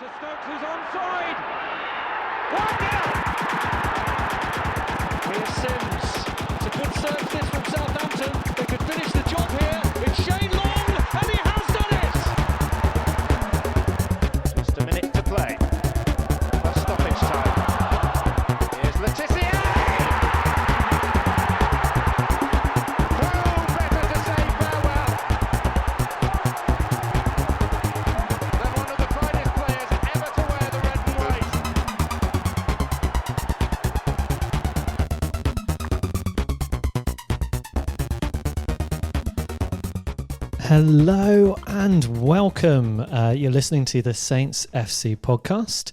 to Stokes, who's onside. 1-0. Here's Sims. It's a good serve this from Southampton. They could finish the job here. It's Shane Long, and he has done it. Just a minute to play. That's stoppage time. Here's Letizia. Who better to say farewell than one of the finest players ever to wear the red and white. Hello and welcome. You're listening to the Saints FC podcast.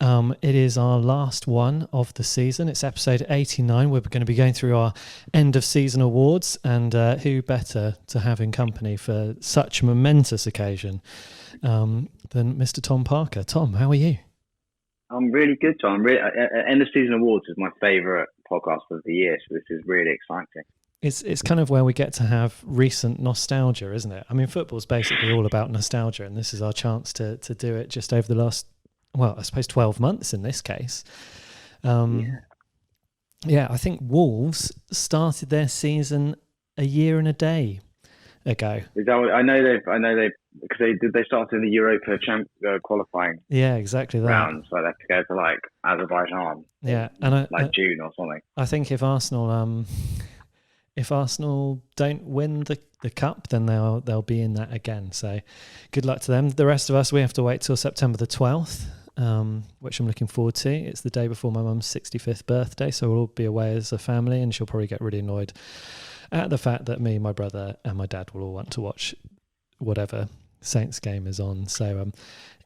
It is our last one of the season. It's episode 89. We're going to be going through our end of season awards, and who better to have in company for such a momentous occasion than Mr. Tom Parker. Tom, how are you? I'm really good, Tom. End of season awards is my favourite podcast of the year, so this is really exciting. It's kind of where we get to have recent nostalgia, isn't it? I mean, football's basically all about nostalgia, and this is our chance to do it just over the last, well, I suppose 12 months in this case. Yeah, I think Wolves started their season a year and a day ago. Is that what, I know they because they started in the Europa qualifying. Yeah, exactly that. Rounds, so they have to go to like Azerbaijan. Yeah, and June or something. I think if Arsenal don't win the cup, then they'll be in that again. So good luck to them. The rest of us, we have to wait till September the 12th, which I'm looking forward to. It's the day before my mum's 65th birthday, so we'll all be away as a family, and she'll probably get really annoyed at the fact that me, my brother and my dad will all want to watch whatever Saints game is on. So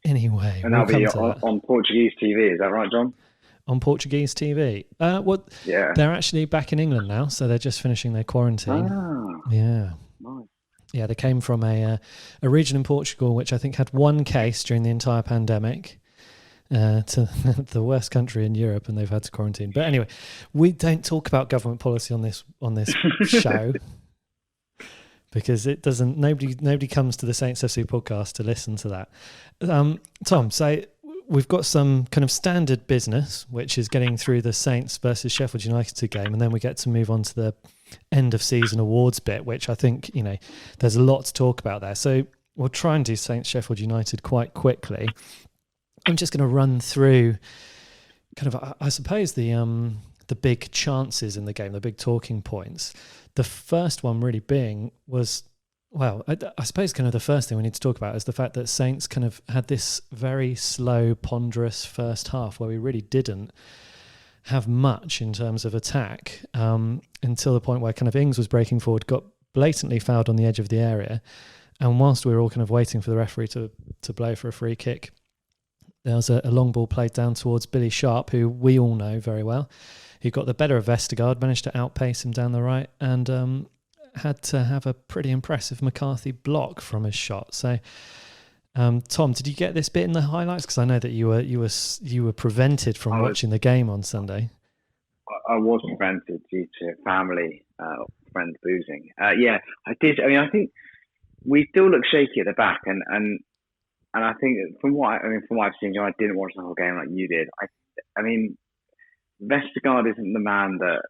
anyway. And that'll be on Portuguese TV, is that right, John? On Portuguese TV. Yeah. They're actually back in England now, so they're just finishing their quarantine. Yeah. Nice. Yeah, they came from a region in Portugal which I think had one case during the entire pandemic, to the worst country in Europe, and they've had to quarantine. But anyway, we don't talk about government policy on this show because it doesn't. Nobody comes to the Saints FC podcast to listen to that. Tom, so we've got some kind of standard business, which is getting through the Saints versus Sheffield United game, and then we get to move on to the end of season awards bit, which I think, there's a lot to talk about there. So we'll try and do Saints Sheffield United quite quickly. I'm just going to run through kind of, I suppose, the big chances in the game, the big talking points. The first one really being was, well, I suppose kind of the first thing we need to talk about is the fact that Saints kind of had this very slow, ponderous first half where we really didn't have much in terms of attack until the point where kind of Ings was breaking forward, got blatantly fouled on the edge of the area. And whilst we were all kind of waiting for the referee to blow for a free kick, there was a long ball played down towards Billy Sharp, who we all know very well. He got the better of Vestergaard, managed to outpace him down the right, and had to have a pretty impressive McCarthy block from his shot. So, Tom, did you get this bit in the highlights? Because I know that you were prevented from watching the game on Sunday. I was prevented due to family friend boozing. Yeah, I did. I mean, I think we still look shaky at the back, and I think from what I've seen, I didn't watch the whole game like you did. I mean, Vestergaard isn't the man that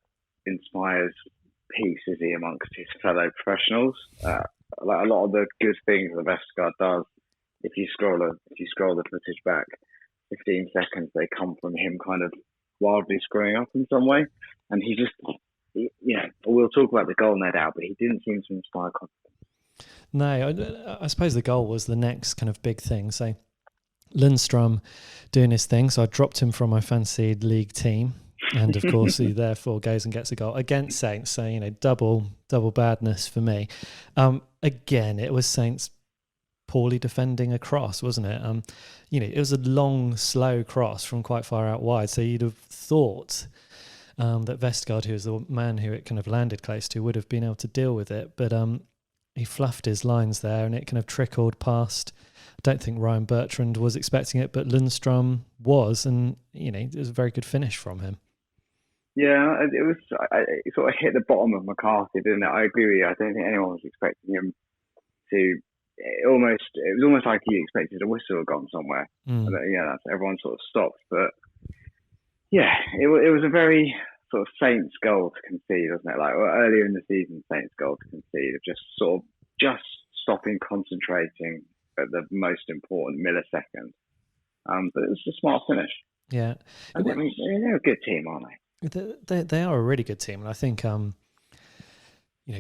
inspires peace, is he, amongst his fellow professionals? Like a lot of the good things that Vestergaard does, if you scroll the footage back 15 seconds, they come from him kind of wildly screwing up in some way. And we'll talk about the goal no doubt, but he didn't seem to inspire confidence. No, I suppose the goal was the next kind of big thing. So Lundstrom doing his thing. So I dropped him from my fantasy league team. And of course, he therefore goes and gets a goal against Saints. So, double badness for me. Again, it was Saints poorly defending a cross, wasn't it? It was a long, slow cross from quite far out wide. So you'd have thought that Vestergaard, who was the man who it kind of landed close to, would have been able to deal with it. But he fluffed his lines there, and it kind of trickled past. I don't think Ryan Bertrand was expecting it, but Lundstrom was, and it was a very good finish from him. Yeah, it sort of hit the bottom of McCarthy, didn't it? I agree with you. I don't think anyone was expecting him to it was almost like you expected a whistle had gone somewhere. Mm. That's everyone sort of stopped. But yeah, it was a very sort of Saints goal to concede, wasn't it? Like earlier in the season, Saints goal to concede of just stopping concentrating at the most important millisecond. But it was a smart finish. Yeah, I mean, they're a good team, aren't they? They are a really good team, and I think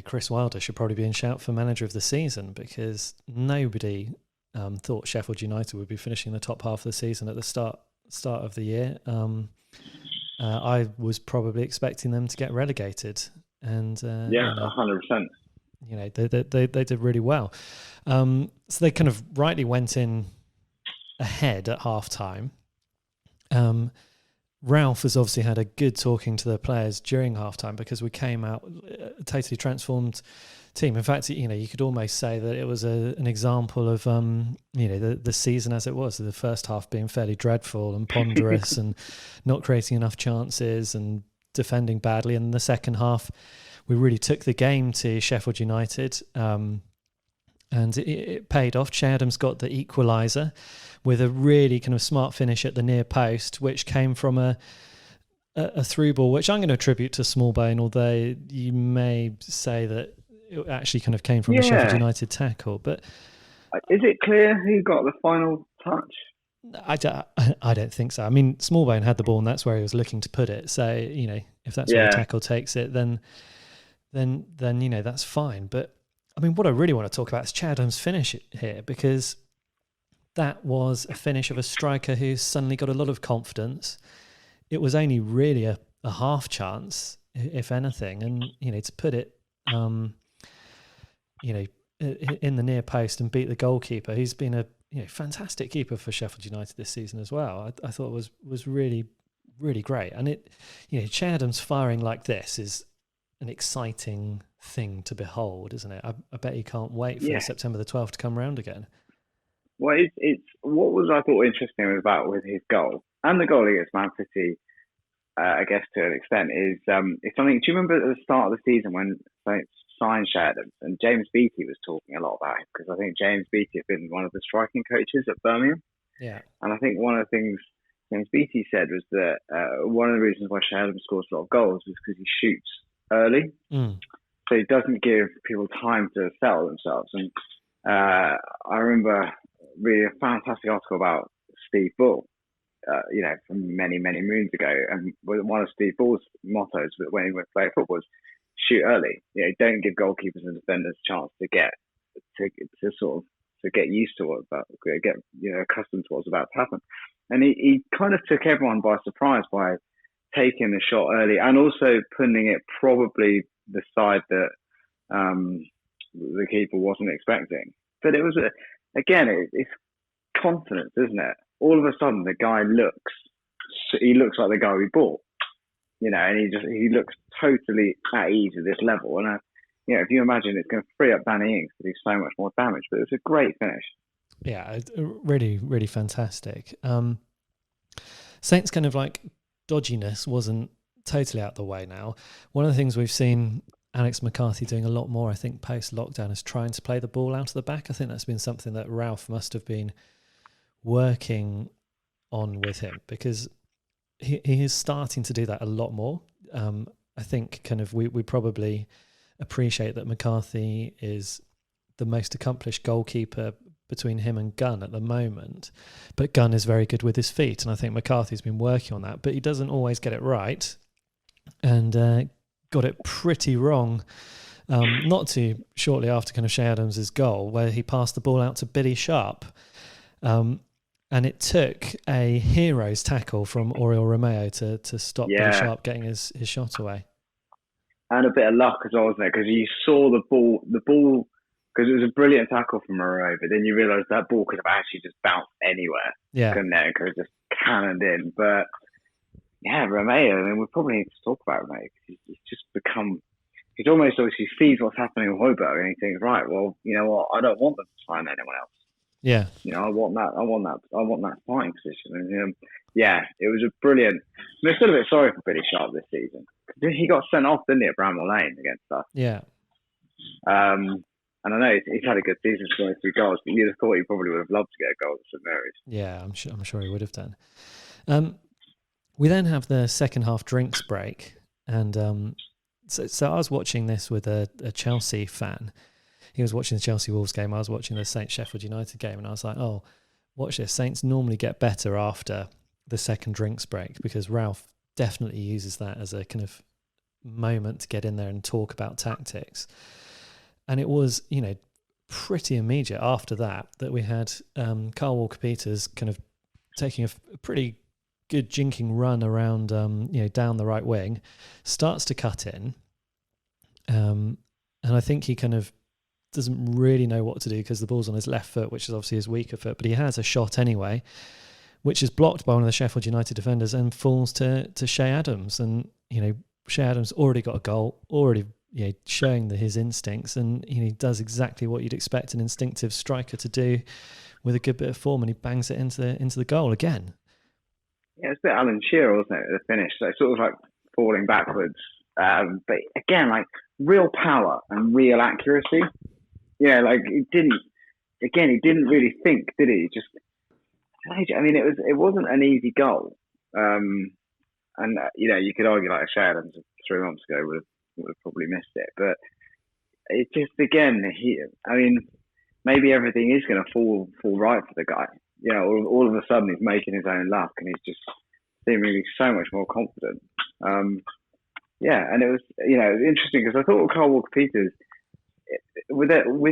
Chris Wilder should probably be in shout for manager of the season, because nobody thought Sheffield United would be finishing the top half of the season at the start of the year. I was probably expecting them to get relegated, and 100%. They did really well. So they kind of rightly went in ahead at half time. Ralph has obviously had a good talking to the players during halftime, because we came out a totally transformed team. In fact, you could almost say that it was an example of the season as it was. The first half being fairly dreadful and ponderous and not creating enough chances and defending badly. And in the second half, we really took the game to Sheffield United, and it paid off. Che Adams got the equaliser with a really kind of smart finish at the near post, which came from a through ball, which I'm going to attribute to Smallbone, although you may say that it actually kind of came from a Sheffield United tackle. But is it clear who got the final touch? I don't think so. I mean, Smallbone had the ball, and that's where he was looking to put it. So if that's where the tackle takes it, then that's fine. But I mean, what I really want to talk about is Che Adams' finish here, because that was a finish of a striker who suddenly got a lot of confidence. It was only really a half chance, if anything, and to put it, in the near post and beat the goalkeeper, who's been a fantastic keeper for Sheffield United this season as well. I thought it was really, really great, and Che Adams firing like this is an exciting thing to behold, isn't it? I bet you can't wait for September the 12th to come round again. Well, it's what was I thought interesting about with his goal and the goal against Man City, I guess to an extent, is it's something. Do you remember at the start of the season when Saints signed Che Adams and James Beattie was talking a lot about him, because I think James Beattie had been one of the striking coaches at Birmingham. Yeah, and I think one of the things James Beattie said was that one of the reasons why Che Adams scores a lot of goals is because he shoots early. So he doesn't give people time to settle themselves. And I remember reading a fantastic article about Steve Bull, from many, many moons ago. And one of Steve Bull's mottos when he went to play football was shoot early. Don't give goalkeepers and defenders a chance to get used to get accustomed to what's about to happen. And he kind of took everyone by surprise by taking the shot early, and also putting it probably the side that the keeper wasn't expecting. But it was it's confidence, isn't it? All of a sudden, the guy looks like the guy we bought, and he looks totally at ease at this level. And if you imagine, it's going to free up Danny Ings to do so much more damage. But it was a great finish. Yeah, really, really fantastic. Saints kind of like dodginess wasn't totally out the way now. One of the things we've seen Alex McCarthy doing a lot more, I think, post-lockdown, is trying to play the ball out of the back. I think that's been something that Ralph must have been working on with him, because he is starting to do that a lot more. I think kind of we probably appreciate that McCarthy is the most accomplished goalkeeper between him and Gunn at the moment, but Gunn is very good with his feet, and I think McCarthy's been working on that, but he doesn't always get it right, and got it pretty wrong. Not too shortly after kind of Che Adams' goal, where he passed the ball out to Billy Sharp, and it took a hero's tackle from Oriol Romeo to stop Billy Sharp getting his shot away. And a bit of luck as well, wasn't it? Because you saw the ball, because it was a brilliant tackle from Romeo, but then you realised that ball could have actually just bounced anywhere. Couldn't it? It could have just cannoned in. But Romeo, I mean, we probably need to talk about Romeo, because he's just become, he's almost obviously sees what's happening with Højbjerg, and he thinks, right, well, you know what, I don't want them to sign anyone else. Yeah. I want that starting position. And it was a brilliant. I'm still a bit sorry for Billy Sharp this season. He got sent off, didn't he, at Bramall Lane against us? Yeah. And I know he's had a good season, scoring 3 goals, but you'd have thought he probably would have loved to get a goal at St Mary's. Yeah, I'm sure he would have done. We then have the second half drinks break, and so I was watching this with a Chelsea fan. He was watching the Chelsea Wolves game. I was watching the Saints Sheffield United game, and I was like, "Oh, watch this! Saints normally get better after the second drinks break because Ralph definitely uses that as a kind of moment to get in there and talk about tactics." And it was, pretty immediate after that we had Carl Walker-Peters kind of taking a pretty good jinking run around, down the right wing, starts to cut in, and I think he kind of doesn't really know what to do because the ball's on his left foot, which is obviously his weaker foot, but he has a shot anyway, which is blocked by one of the Sheffield United defenders and falls to Shea Adams. And, Shea Adams already got a goal, already showing his instincts, and he does exactly what you'd expect an instinctive striker to do with a good bit of form, and he bangs it into the goal again. Yeah, it's a bit Alan Shearer, wasn't it, at the finish? So sort of like falling backwards. But again, like real power and real accuracy. Yeah, like he didn't really think, did he? Just, I mean, it wasn't an easy goal. And you could argue like Shea Adams 3 months ago would have probably missed it. But it just, again, maybe everything is going to fall right for the guy. All of a sudden he's making his own luck and he's just seemingly so much more confident. And it was, it was interesting because I thought with Carl Walker-Peters, with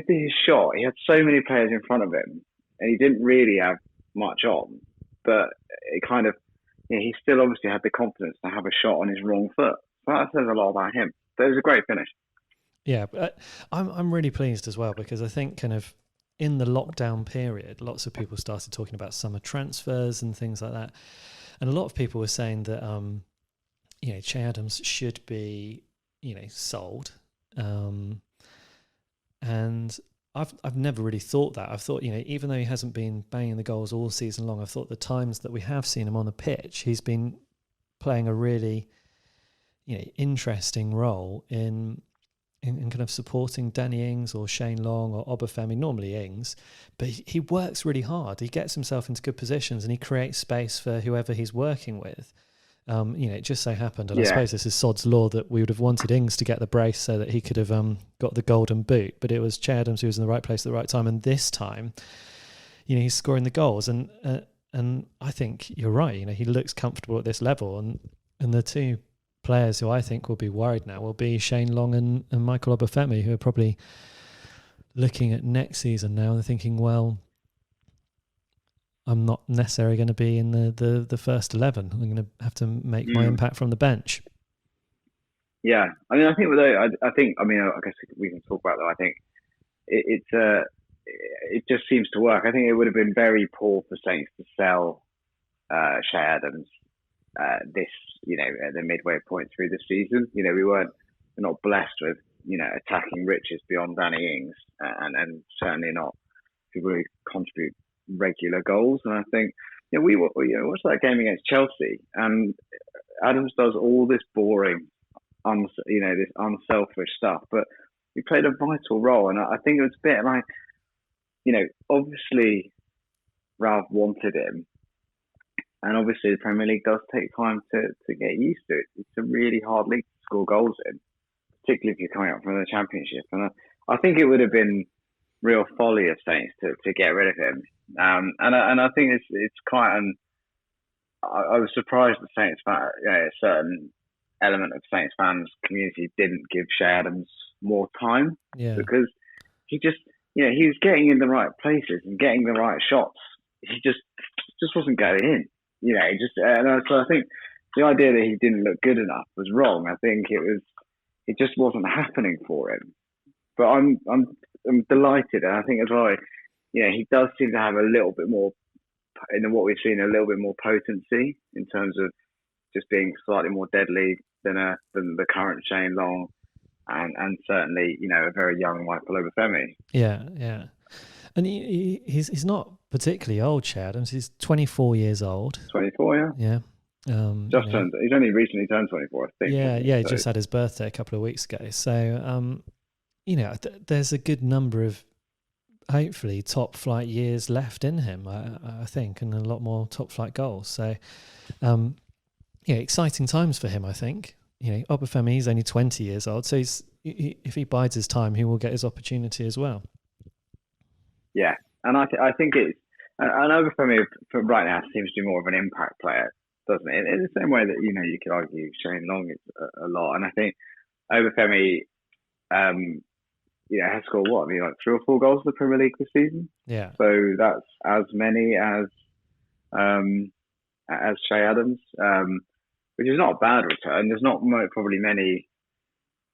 his shot, he had so many players in front of him and he didn't really have much on, but it kind of, he still obviously had the confidence to have a shot on his wrong foot. So that says a lot about him. But it was a great finish. Yeah, but I'm really pleased as well because I think kind of in the lockdown period, lots of people started talking about summer transfers and things like that. And a lot of people were saying that, Shea Adams should be, sold. And I've never really thought that. I've thought, even though he hasn't been banging the goals all season long, I've thought the times that we have seen him on the pitch, he's been playing a really, interesting role in kind of supporting Danny Ings or Shane Long or Obafemi, normally Ings, but he works really hard. He gets himself into good positions and he creates space for whoever he's working with. It just so happened, and I suppose this is sod's law, that we would have wanted Ings to get the brace so that he could have got the golden boot, but it was Shea Adams who was in the right place at the right time, and this time, he's scoring the goals, and I think you're right. He looks comfortable at this level, and the two players who I think will be worried now will be Shane Long and Michael Obafemi, who are probably looking at next season now and thinking, well, I'm not necessarily going to be in the first 11. I'm going to have to make my impact from the bench. Yeah, I mean, I think I guess we can talk about that. I think it just seems to work. I think it would have been very poor for Saints to sell Shea Adams this, at the midway point through the season. We're not blessed with, attacking riches beyond Danny Ings, and certainly not people who contribute regular goals. And I think, we watched that game against Chelsea, and Adams does all this boring, this unselfish stuff, but he played a vital role. And I think it was a bit like, obviously Ralph wanted him. And obviously the Premier League does take time to get used to it. It's a really hard league to score goals in, particularly if you're coming up from the Championship. And I think it would have been real folly of Saints to get rid of him. And I think it's quite I was surprised that Saints a certain element of Saints fans community didn't give Shea Adams more time, because he just he was getting in the right places and getting the right shots. He just wasn't going in. So I think the idea that he didn't look good enough was wrong. I think it just wasn't happening for him. But I'm delighted, and I think as well, he does seem to have a little bit more, in what we've seen, a little bit more potency in terms of just being slightly more deadly than the current Shane Long, and certainly a very young Michael Obafemi. Yeah. And he's not particularly old, Shea Adams. He's 24 years old. 24, yeah. Yeah. He's only recently turned 24, I think. Yeah. He just had his birthday a couple of weeks ago. So, there's a good number of hopefully top flight years left in him, I think, and a lot more top flight goals. So, exciting times for him, I think. Obafemi, he's only 20 years old, so if he bides his time, he will get his opportunity as well. Yeah, and I think it's, and Obafemi right now seems to be more of an impact player, doesn't it? In the same way that you could argue Shane Long is a lot, and I think Obafemi, has scored like 3 or 4 goals in the Premier League this season. Yeah. So that's as many as Shay Adams, which is not a bad return. There's not probably many.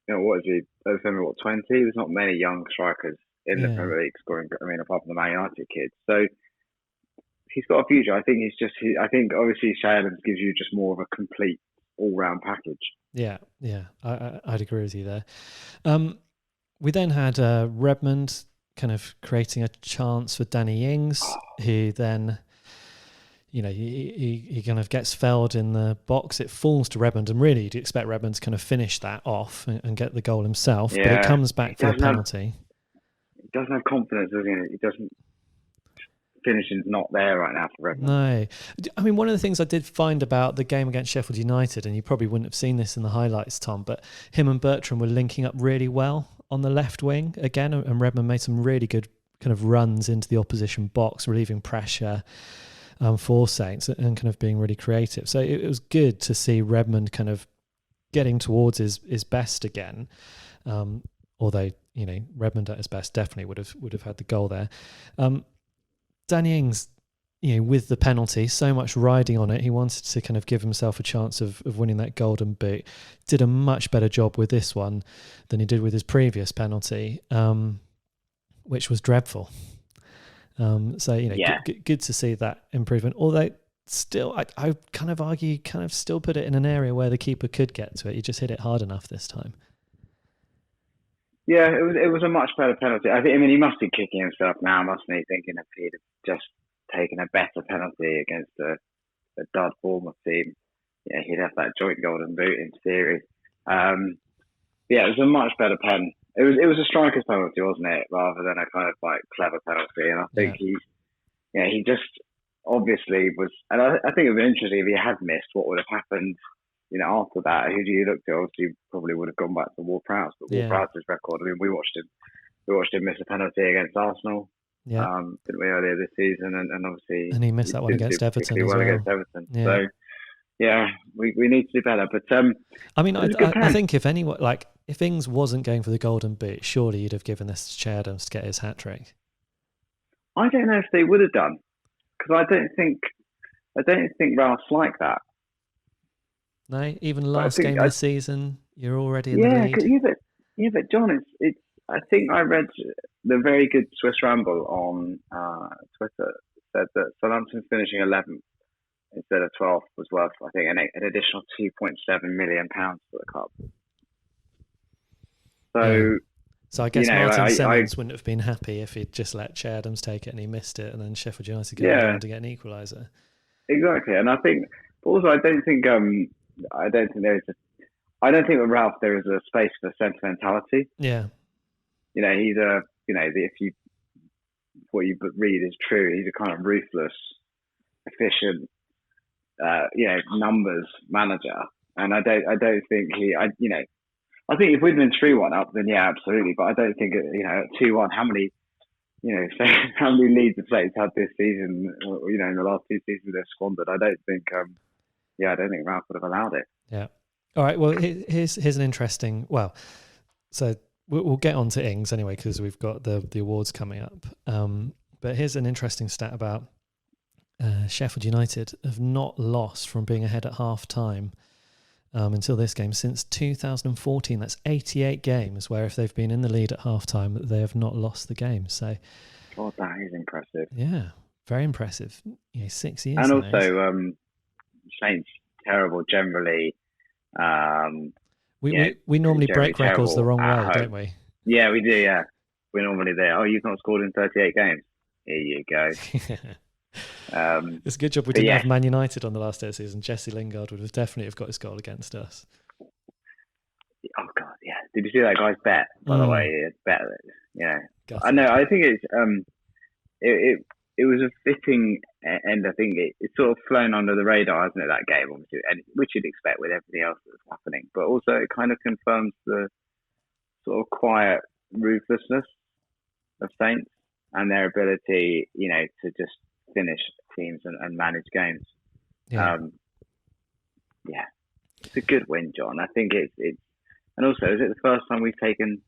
What is he? Obafemi, 20? There's not many young strikers in the Premier League scoring. I mean, apart from the Man United kids. So he's got a future. I think I think obviously Shay Adams gives you just more of a complete all-round package. Yeah. I'd agree with you there. We then had Redmond kind of creating a chance for Danny Ings, who then, he kind of gets felled in the box. It falls to Redmond, and really you'd expect Redmond to kind of finish that off and get the goal himself, but it comes back for a penalty. He doesn't have confidence, does he? He doesn't. Finishing's not there right now for Redmond. No. I mean, one of the things I did find about the game against Sheffield United, and you probably wouldn't have seen this in the highlights, Tom, but him and Bertrand were linking up really well on the left wing again, and Redmond made some really good kind of runs into the opposition box, relieving pressure for Saints and kind of being really creative. So it was good to see Redmond kind of getting towards his best again. Although, Redmond at his best definitely would have had the goal there. Danny Ings, with the penalty, so much riding on it, he wanted to kind of give himself a chance of winning that golden boot. Did a much better job with this one than he did with his previous penalty, which was dreadful. Good to see that improvement. Although still, I kind of argue, still put it in an area where the keeper could get to it. He just hit it hard enough this time. Yeah, it was a much better penalty. I mean, he must be kicking himself now, mustn't he? Thinking if he'd have just taken a better penalty against a dud Bournemouth team, he'd have that joint golden boot in theory. It was a much better pen. It was a striker's penalty, wasn't it, rather than a kind of like clever penalty. And I think he just obviously was. And I think it would be interesting if he had missed. What would have happened? After that, who do you look to? Obviously, probably would have gone back to Ward-Prowse, but Ward-Prowse's record. I mean, we watched him miss a penalty against Arsenal, didn't we, earlier this season? And obviously, he missed that one against Everton as well. Against Everton. Yeah. So, we need to do better. But I mean, I think if anyone, like if Ings wasn't going for the golden boot, surely you'd have given this to Shay Adams to get his hat trick. I don't know if they would have done, because I don't think Ralph's like that. No, even last game of the season, you're already in the lead. But John, it's. I think I read the very good Swiss Ramble on Twitter said that Southampton finishing 11th instead of 12th was worth, I think, an additional £2.7 million for the club. So I guess Martin Semmens wouldn't have been happy if he'd just let Shay Adams take it and he missed it, and then Sheffield United go down to get an equaliser. Exactly, and I think also I don't think with Ralph there is a space for sentimentality. Yeah. If what you read is true, he's a kind of ruthless, efficient, numbers manager. And I don't think I think if we'd been 3-1 up, then yeah, absolutely. But I don't think, at 2-1, how many leads the Saints had this season, in the last 2 seasons they've squandered. I don't think Ralph would have allowed it. Yeah. All right. Well, here's an interesting. Well, so we'll get on to Ings anyway because we've got the awards coming up. But here's an interesting stat about Sheffield United have not lost from being ahead at half time until this game since 2014. That's 88 games where if they've been in the lead at half time, they have not lost the game. So, God, that is impressive. Yeah, very impressive. 6 years. And also, Saints terrible generally. We normally break records the wrong way, don't we? Yeah, we do. Yeah, we're normally there. Oh, you've not scored in 38 games. Here you go. It's a good job we didn't have Man United on the last day of the season. Jesse Lingard would have definitely got his goal against us. Oh God, yeah. Did you see that guy's bet? By the way, he bet. I know. I think it was a fitting end. I think it's sort of flown under the radar, hasn't it? That game, obviously, and which you'd expect with everything else that's happening. But also, it kind of confirms the sort of quiet ruthlessness of Saints and their ability, to just finish teams and manage games. Yeah. It's a good win, John. I think it's and also, is it the first time we've taken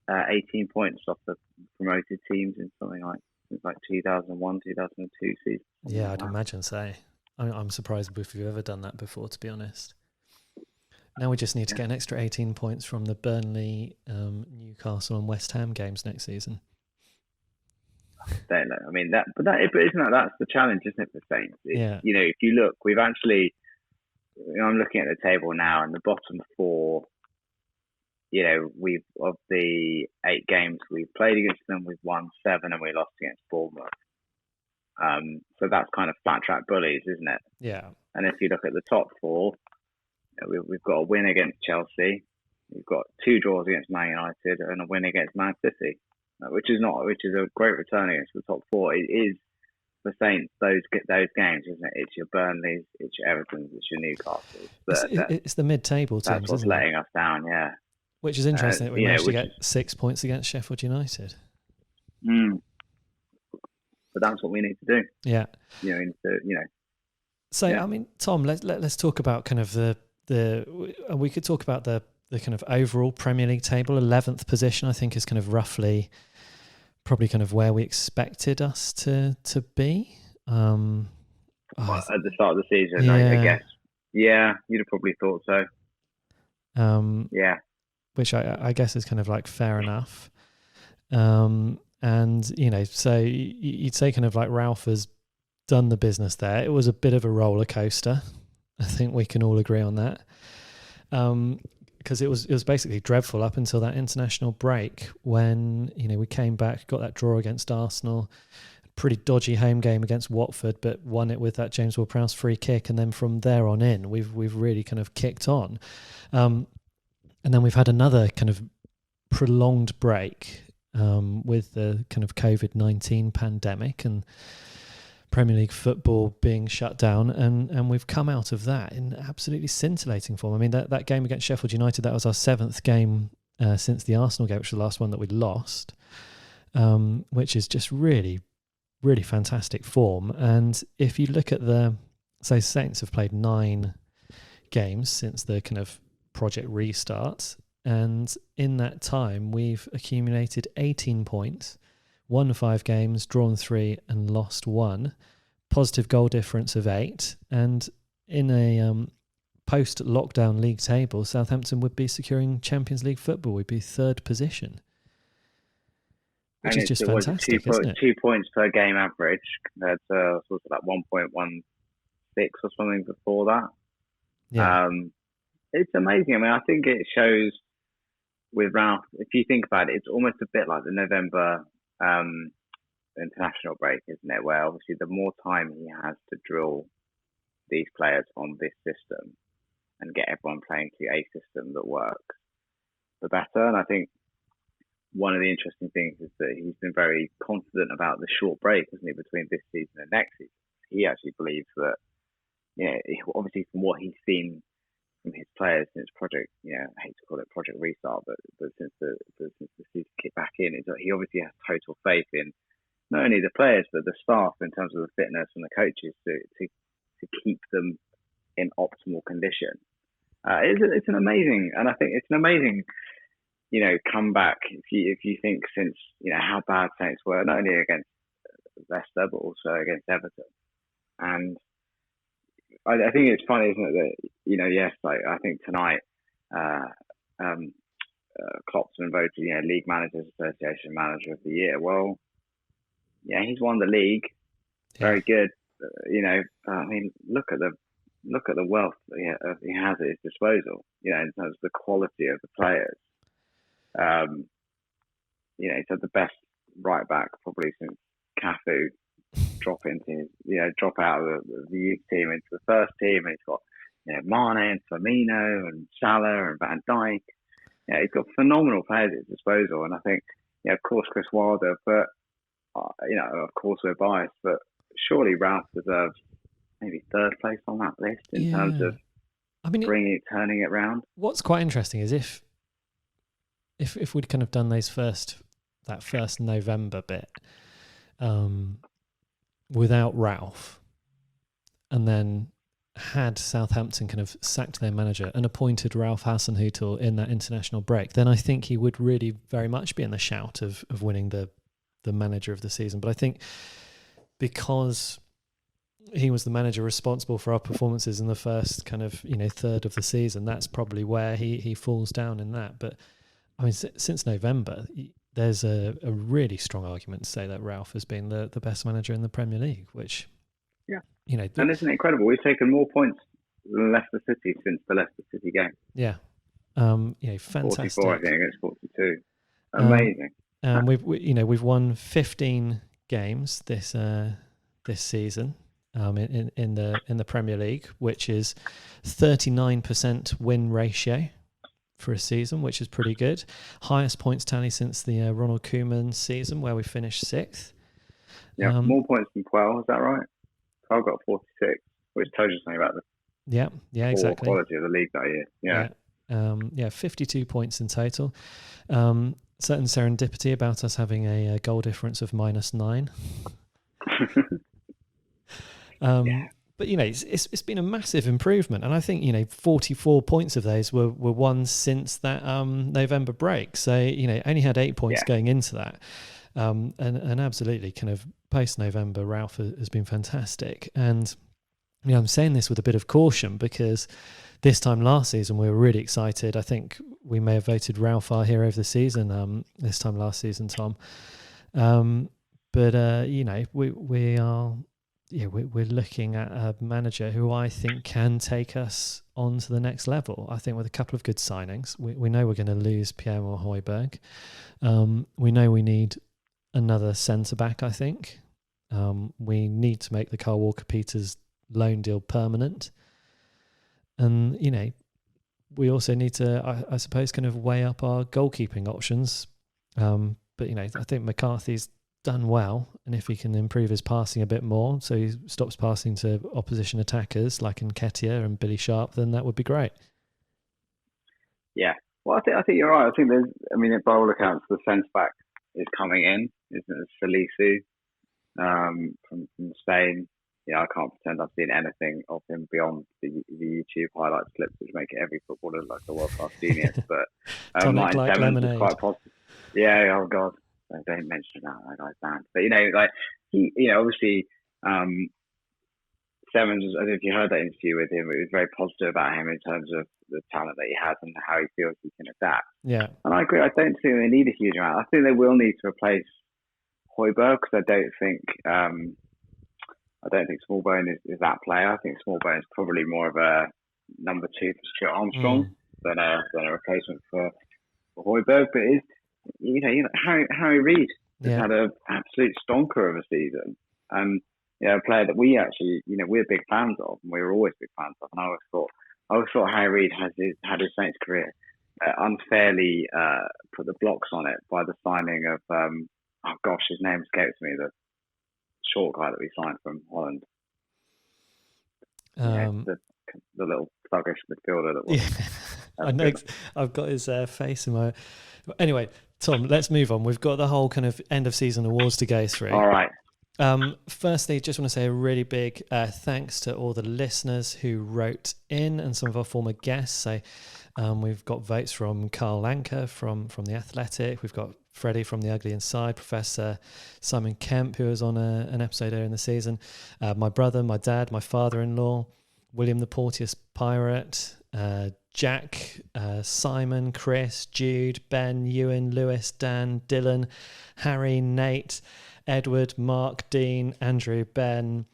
18 points off the promoted teams in something like 2001, 2002 season? Yeah, I'd imagine so. I'm surprised if we've ever done that before, to be honest. Now we just need to get an extra 18 points from the Burnley, Newcastle and West Ham games next season. Don't know. I mean, but isn't that's the challenge, isn't it, for Saints? If you look, we've actually, I'm looking at the table now, and the bottom four, of the 8 games we've played against them, we've won 7 and we lost against Bournemouth. So that's kind of flat track bullies, isn't it? Yeah. And if you look at the top 4, we've got a win against Chelsea, we've got 2 draws against Man United, and a win against Man City, which is a great return against the top 4. It is for Saints those games, isn't it? It's your Burnleys, it's your Evertons, it's your Newcastles. It's the mid-table teams, that's what's isn't letting it? us down, yeah. Which is interesting that we managed to get 6 points against Sheffield United. But that's what we need to do. Yeah. So, Yeah. I mean, Tom, let's talk about kind of we could talk about the kind of overall Premier League table. 11th position, I think, is kind of roughly probably kind of where we expected us to be. At the start of the season, I guess. Yeah, you'd have probably thought so. Yeah. Which I guess is kind of like fair enough. And, so you'd say kind of like Ralph has done the business there. It was a bit of a roller coaster. I think we can all agree on that. Because it was basically dreadful up until that international break when, we came back, got that draw against Arsenal, pretty dodgy home game against Watford, but won it with that James Ward-Prowse free kick. And then from there on in, we've really kind of kicked on. And then we've had another kind of prolonged break with the kind of COVID-19 pandemic and Premier League football being shut down, and we've come out of that in absolutely scintillating form. I mean, that game against Sheffield United, that was our 7th game since the Arsenal game, which was the last one that we lost, which is just really, really fantastic form. And if you look at Saints have played 9 games since the kind of project restart, and in that time we've accumulated 18 points, won 5 games, drawn 3 and lost 1, positive goal difference of 8, and in a post-lockdown league table, Southampton would be securing Champions League football. We'd be 3rd position, which is just fantastic, isn't it? 2 points per game average compared to sort of like 1.16 or something before that. Yeah. It's amazing. I mean, I think it shows with Ralph, if you think about it, it's almost a bit like the November international break, isn't it? Where obviously the more time he has to drill these players on this system and get everyone playing to a system that works, the better. And I think one of the interesting things is that he's been very confident about the short break, isn't he, between this season and next season. He actually believes that, obviously from what he's seen from his players since Project, I hate to call it Project Restart, but since the season kicked back in, is that he obviously has total faith in not only the players but the staff in terms of the fitness and the coaches to keep them in optimal condition. It's an amazing, and I think it's an amazing, comeback if you think since how bad Saints were not only against Leicester but also against Everton. And I think it's funny, isn't it, that yes, like I think tonight Klopp's been voted League Managers Association Manager of the Year. Well, yeah, he's won the league, very good. I mean, look at the wealth that he has at his disposal. In terms of the quality of the players. He's had the best right back probably since Cafu drop out of the youth team into the first team, and he's got Mane and Firmino and Salah and Van Dijk. Yeah, he's got phenomenal players at his disposal, and I think, of course, Chris Wilder, but of course we're biased, but surely Ralph deserves maybe third place on that list in terms of turning it round. What's quite interesting is if we'd kind of done that first November bit without Ralph, and then had Southampton kind of sacked their manager and appointed Ralph Hasenhüttl in that international break, then I think he would really very much be in the shout of winning the manager of the season. But I think because he was the manager responsible for our performances in the first kind of third of the season, that's probably where he falls down in that. But I mean, since November, there's a really strong argument to say that Ralph has been the best manager in the Premier League, which and isn't it incredible? We've taken more points than Leicester City since the Leicester City game. Yeah, fantastic. 44, I think, against 42. Amazing. We've won 15 games this season in the Premier League, which is 39% win ratio for a season, which is pretty good. Highest points tally since the Ronald Koeman season, where we finished 6th. Yeah, more points than Quell, is that right? Quell got 46, which tells you something about the exactly quality of the league that year. Yeah. 52 points in total. Certain serendipity about us having a goal difference of -9. But it's been a massive improvement, and I think 44 points of those were won since that November break. So only had 8 points going into that, and absolutely kind of post November, Ralph has been fantastic. And I'm saying this with a bit of caution because this time last season we were really excited. I think we may have voted Ralph our hero of the season this time last season, Tom. But we are. Yeah, we're looking at a manager who I think can take us on to the next level. I think with a couple of good signings, we know we're going to lose Pierre-Emile Højbjerg. We know we need another centre-back, I think. We need to make the Kyle Walker-Peters loan deal permanent. And, we also need to, I suppose, kind of weigh up our goalkeeping options. But, I think McCarthy's done well, and if he can improve his passing a bit more, so he stops passing to opposition attackers like Nketiah and Billy Sharp, then that would be great. Yeah, well, I think you're right. I think by all accounts, the centre back is coming in, isn't it? Salisu from Spain. Yeah, I can't pretend I've seen anything of him beyond the YouTube highlights clips, which make every footballer look like a world class genius. But Tonic like lemonade. Is quite positive. Yeah, oh god. Don't mention that guy's banned. But he, obviously, Sevens. I don't know if you heard that interview with him. It was very positive about him in terms of the talent that he has and how he feels he can adapt. Yeah, and I agree. I don't think they need a huge amount. I think they will need to replace Højbjerg because I don't think Smallbone is that player. I think Smallbone is probably more of a number 2 for Stuart Armstrong than a replacement for Højbjerg. But it is. Harry Reid has had an absolute stonker of a season, and a player that we actually, we're big fans of, and we were always big fans of. And I always thought Harry Reid had his Saints career unfairly put the blocks on it by the signing of his name escapes me, the short guy that we signed from Holland. The little thuggish midfielder that was. I know. I've got his face in my. Anyway, Tom, let's move on. We've got the whole kind of end of season awards to go through. All right. Firstly, just want to say a really big thanks to all the listeners who wrote in and some of our former guests. So we've got votes from Carl Lanker from The Athletic. We've got Freddie from The Ugly Inside, Professor Simon Kemp, who was on an episode earlier in the season, my brother, my dad, my father-in-law, William the Porteous Pirate, Jack, Simon, Chris, Jude, Ben, Ewan, Lewis, Dan, Dylan, Harry, Nate, Edward, Mark, Dean, Andrew, Ben,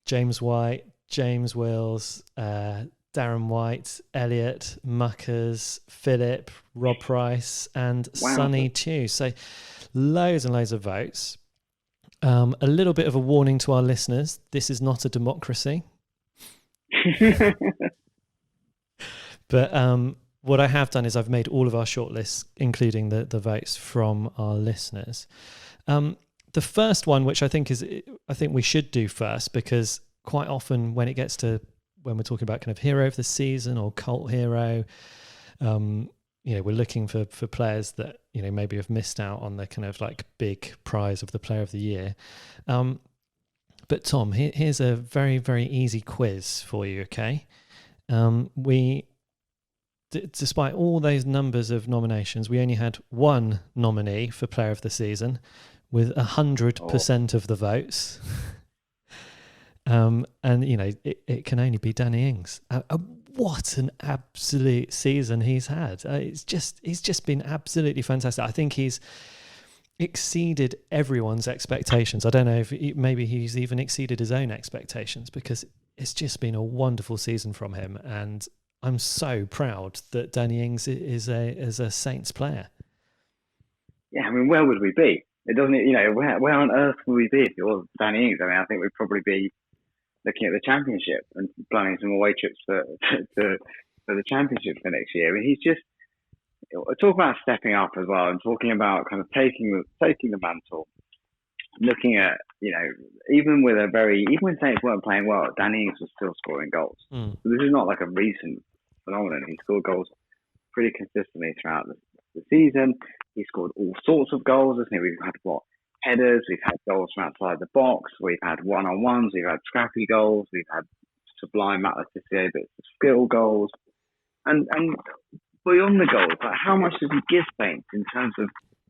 James White, James Wills, Darren White, Elliot, Muckers, Philip, Rob Price, and Sonny too. So loads and loads of votes. A little bit of a warning to our listeners. This is not a democracy. But what I have done is I've made all of our shortlists, including the votes from our listeners. The first one, which I think we should do first, because quite often when we're talking about kind of hero of the season or cult hero, we're looking for players that, maybe have missed out on the kind of like big prize of the player of the year. But Tom, here's a very, very easy quiz for you, okay? Despite all those numbers of nominations, we only had one nominee for player of the season with 100% of the votes. And, it can only be Danny Ings. What an absolute season he's had. He's just been absolutely fantastic. I think he's exceeded everyone's expectations. I don't know if maybe he's even exceeded his own expectations, because it's just been a wonderful season from him. And I'm so proud that Danny Ings is a Saints player. Yeah, I mean, where would we be? It doesn't, where on earth would we be if it was Danny Ings? I mean, I think we'd probably be looking at the Championship and planning some away trips for the Championship for next year. I mean, he's just talk about stepping up as well, and talking about kind of taking the mantle, looking at, even when Saints weren't playing well, Danny Ings was still scoring goals. So this is not like a recent phenomenon. He scored goals pretty consistently throughout the season. He scored all sorts of goals. I think we've had headers, we've had goals from outside the box, we've had one-on-ones, we've had scrappy goals, we've had sublime Atlas bits of skill goals, and beyond the goals, like how much does he give Saints in terms of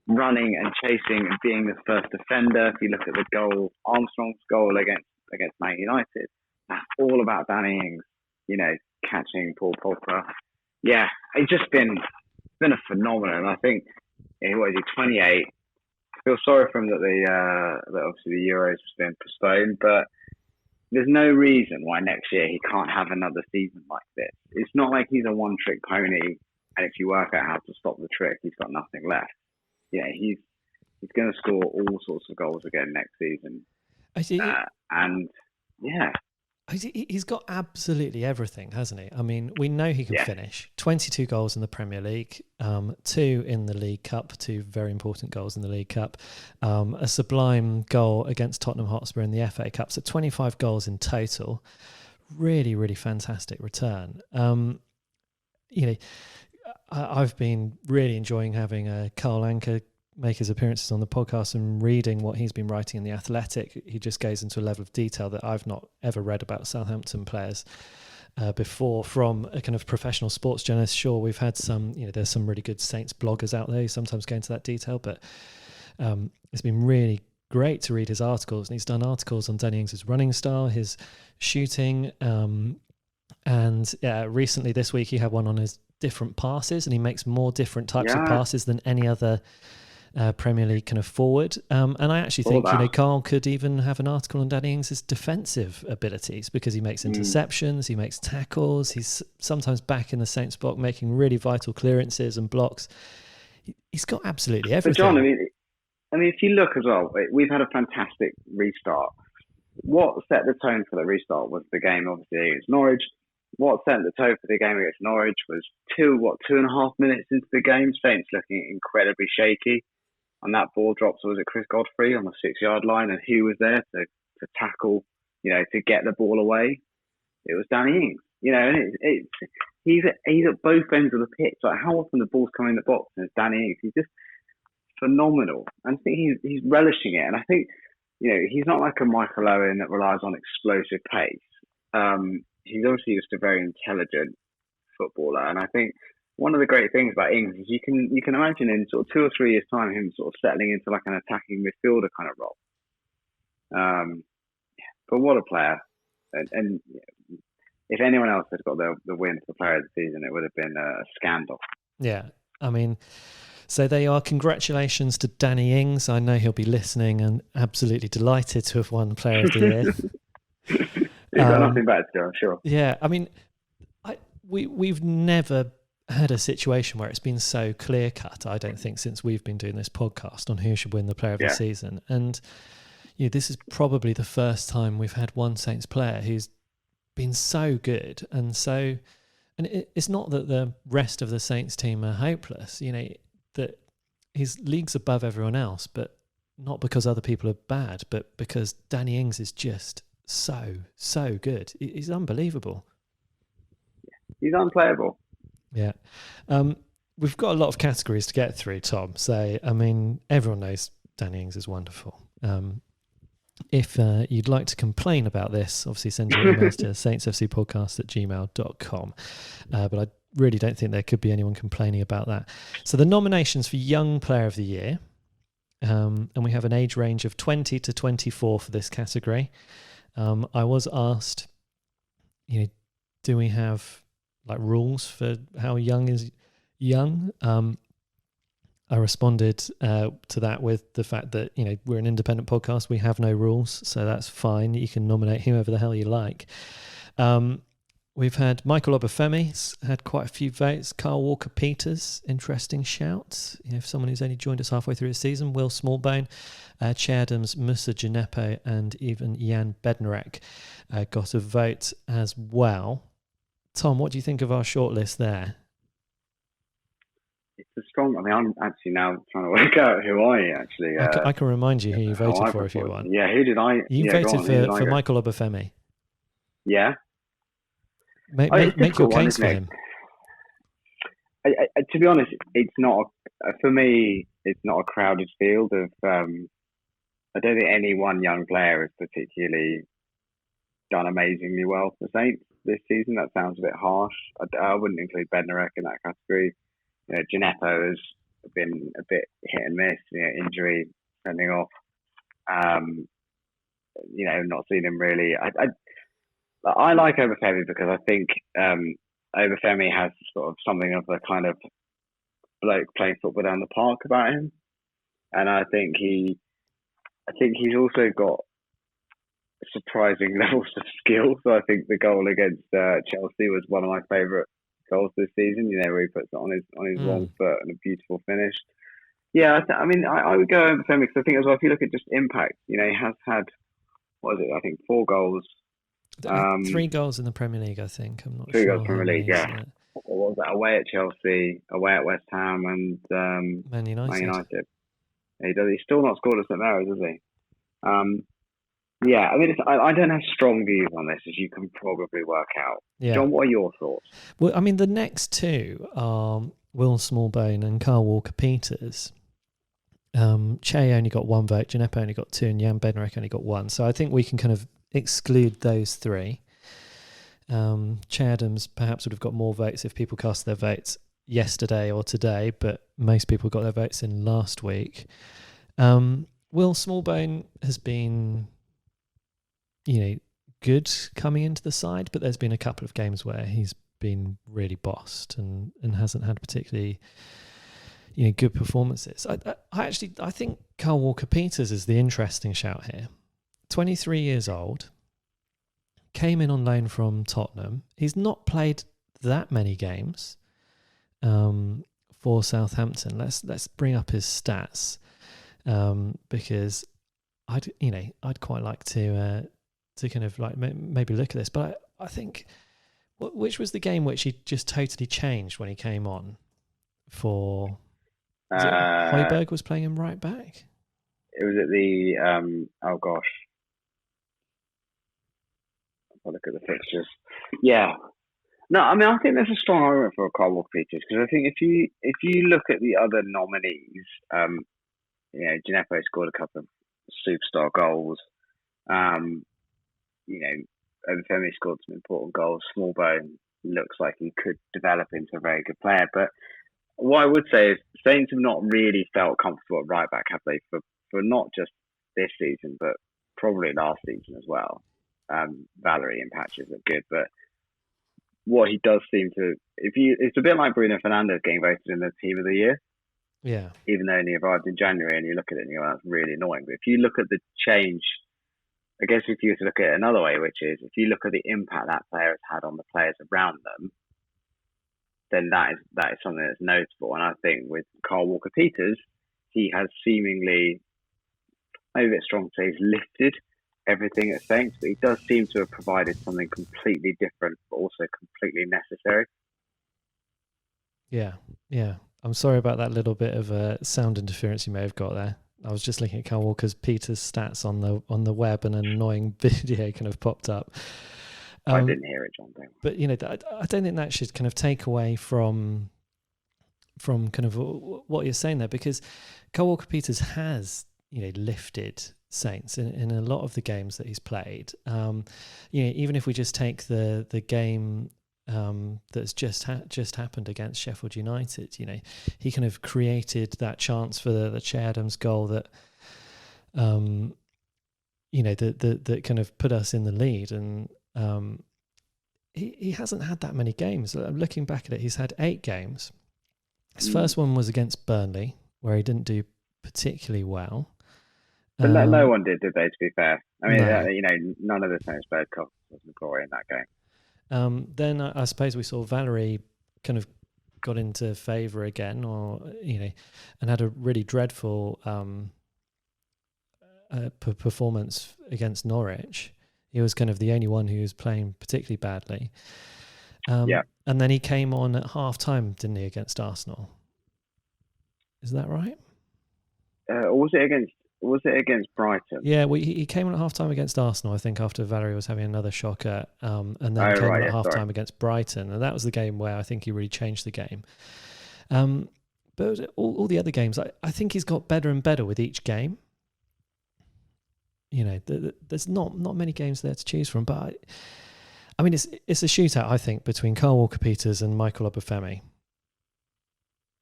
running and chasing and being the first defender? If you look at the goal, Armstrong's goal against Man United, that's all about Danny Ings, catching Paul Pogba. Yeah, it's just been a phenomenon. I think, what is he, 28? I feel sorry for him that obviously the Euros has been postponed, but there's no reason why next year he can't have another season like this. It's not like he's a one-trick pony, and if you work out how to stop the trick, he's got nothing left. Yeah, he's going to score all sorts of goals again next season. And yeah. He's got absolutely everything, hasn't he? I mean, we know he can finish. 22 goals in the Premier League, 2 in the League Cup, 2 very important goals in the League Cup, a sublime goal against Tottenham Hotspur in the FA Cup, so 25 goals in total. Really, really fantastic return. I've been really enjoying having Carl Anker make his appearances on the podcast and reading what he's been writing in The Athletic. He just goes into a level of detail that I've not ever read about Southampton players before from a kind of professional sports journalist. Sure, we've had some, there's some really good Saints bloggers out there who sometimes go into that detail, but it's been really great to read his articles. And he's done articles on Danny Ings' running style, his shooting, and recently this week he had one on his different passes, and he makes more different types of passes than any other Premier League kind of forward. And I actually think, Carl could even have an article on Danny Ings' defensive abilities, because he makes interceptions, he makes tackles, he's sometimes back in the Saints box making really vital clearances and blocks. He's got absolutely everything. But John, I mean, if you look as well, we've had a fantastic restart. What set the tone for the restart was the game, obviously, against Norwich. What set the tone for the game against Norwich was 2.5 minutes into the game, Saints looking incredibly shaky. And that ball drops, was it Chris Godfrey on the 6-yard line? And who was there to tackle, to get the ball away? It was Danny Ings. And he's at both ends of the pitch. Like, how often the ball's coming in the box and it's Danny Ings? He's just phenomenal. And I think he's relishing it. And I think, he's not like a Michael Owen that relies on explosive pace. He's obviously just a very intelligent footballer. And I think one of the great things about Ings is you can imagine in sort of 2 or 3 years' time him sort of settling into like an attacking midfielder kind of role. But what a player! And if anyone else had got the win for player of the season, it would have been a scandal. Yeah, I mean, so they are. Congratulations to Danny Ings. I know he'll be listening and absolutely delighted to have won player of the year. He's got nothing bad to do, I'm sure. Yeah, I mean, we've never had a situation where it's been so clear cut, I don't think, since we've been doing this podcast on who should win the player of the season. And this is probably the first time we've had one Saints player who's been so good and so And it's not that the rest of the Saints team are hopeless, that his league's above everyone else, but not because other people are bad, but because Danny Ings is just so good. He's unbelievable. He's unplayable. Yeah. We've got a lot of categories to get through, Tom. So, I mean, everyone knows Danny Ings is wonderful. If you'd like to complain about this, obviously send your emails to saintsfcpodcast@gmail.com. But I really don't think there could be anyone complaining about that. So the nominations for Young Player of the Year, and we have an age range of 20 to 24 for this category. I was asked, do we have like rules for how young is young? I responded to that with the fact that, we're an independent podcast. We have no rules, so that's fine. You can nominate whoever the hell you like. We've had Michael Obafemi's had quite a few votes. Carl Walker-Peters, interesting shout. For someone who's only joined us halfway through the season. Will Smallbone, Che Adams, Musa Gineppo, and even Jan Bednarek got a vote as well. Tom, what do you think of our shortlist there? It's a strong. I'm actually now trying to work out who I actually. I can remind you who you voted for if you want. Yeah, who did I? You voted for Michael Obafemi. Yeah. Make your case for him. To be honest, it's not for me. It's not a crowded field of. I don't think any one young player has particularly done amazingly well for Saints this season. That sounds a bit harsh. I wouldn't include Bednarek in that category. Gineppo has been a bit hit and miss. Injury, sending off. Not seen him really. I like Obafemi because I think Obafemi has sort of something of a kind of bloke playing football down the park about him, and I think he's also got surprising levels of skill. So I think the goal against Chelsea was one of my favourite goals this season. Where he puts it on his wrong foot and a beautiful finish. Yeah, I would go Obafemi because I think as well, if you look at just impact, he has had I think 4 goals. 3 goals in the Premier League, I think. I'm not sure. 3 goals in the Premier League, yeah. What was that? Away at Chelsea, away at West Ham, and Man United. He's still not scored at St Mary's, has he? I don't have strong views on this, as you can probably work out. Yeah. John, what are your thoughts? Well, the next 2 are Will Smallbone and Carl Walker-Peters. Che only got 1 vote, Gineppo only got 2, and Jan Bednarek only got 1. So I think we can kind of exclude those 3. Che Adams perhaps would have got more votes if people cast their votes yesterday or today, but most people got their votes in last week. Will Smallbone has been, good coming into the side, but there's been a couple of games where he's been really bossed and hasn't had particularly good performances. I think Carl Walker-Peters is the interesting shout here. 23 years old, came in on loan from Tottenham. He's not played that many games for Southampton. Let's bring up his stats because I'd quite like to kind of like maybe look at this. But I think which was the game which he just totally changed when he came on for. Højbjerg was playing him right back. It was at the I'll look at the fixtures. Yeah. No, I think there's a strong argument for Carl Walker-Peters because I think if you look at the other nominees, Gineppo scored a couple of superstar goals. Obafemi scored some important goals. Smallbone looks like he could develop into a very good player. But what I would say is Saints have not really felt comfortable at right back, have they? For not just this season, but probably last season as well. Valerie in patches look good, but what he does seem to, it's a bit like Bruno Fernandes getting voted in the team of the year. Yeah. Even though he arrived in January and you look at it and you go, that's really annoying. But if you look at the change, I guess if you were to look at it another way, which is if you look at the impact that player has had on the players around them, then that is something that's notable. And I think with Carl Walker-Peters, he has seemingly, maybe a bit strong to say, he's lifted everything at Saints, but he does seem to have provided something completely different, but also completely necessary. Yeah. I'm sorry about that little bit of sound interference you may have got there. I was just looking at Kyle Walker-Peters' stats on the web, and an annoying video kind of popped up. I didn't hear it, John. But I don't think that should kind of take away from kind of what you're saying there, because Kyle Walker-Peters has lifted Saints in a lot of the games that he's played. Even if we just take the game that's just happened against Sheffield United, he kind of created that chance for the Che Adams goal that that kind of put us in the lead. And he hasn't had that many games. I'm looking back at it, he's had 8 games. His first one was against Burnley, where he didn't do particularly well. But no one did they, to be fair? I mean, none of the Saints players cost glory in that game. Then I suppose we saw Valerie kind of got into favour again, and had a really dreadful performance against Norwich. He was kind of the only one who was playing particularly badly. And then he came on at half time, didn't he, against Arsenal? Is that right? Was it against Brighton? Yeah, he came on at half time against Arsenal, I think, after Valerie was having another shocker, and then came on at half time against Brighton, and that was the game where I think he really changed the game. But all the other games, I think he's got better and better with each game. There's not many games there to choose from, but I mean, it's a shootout, I think, between Kyle Walker-Peters and Michael Obafemi.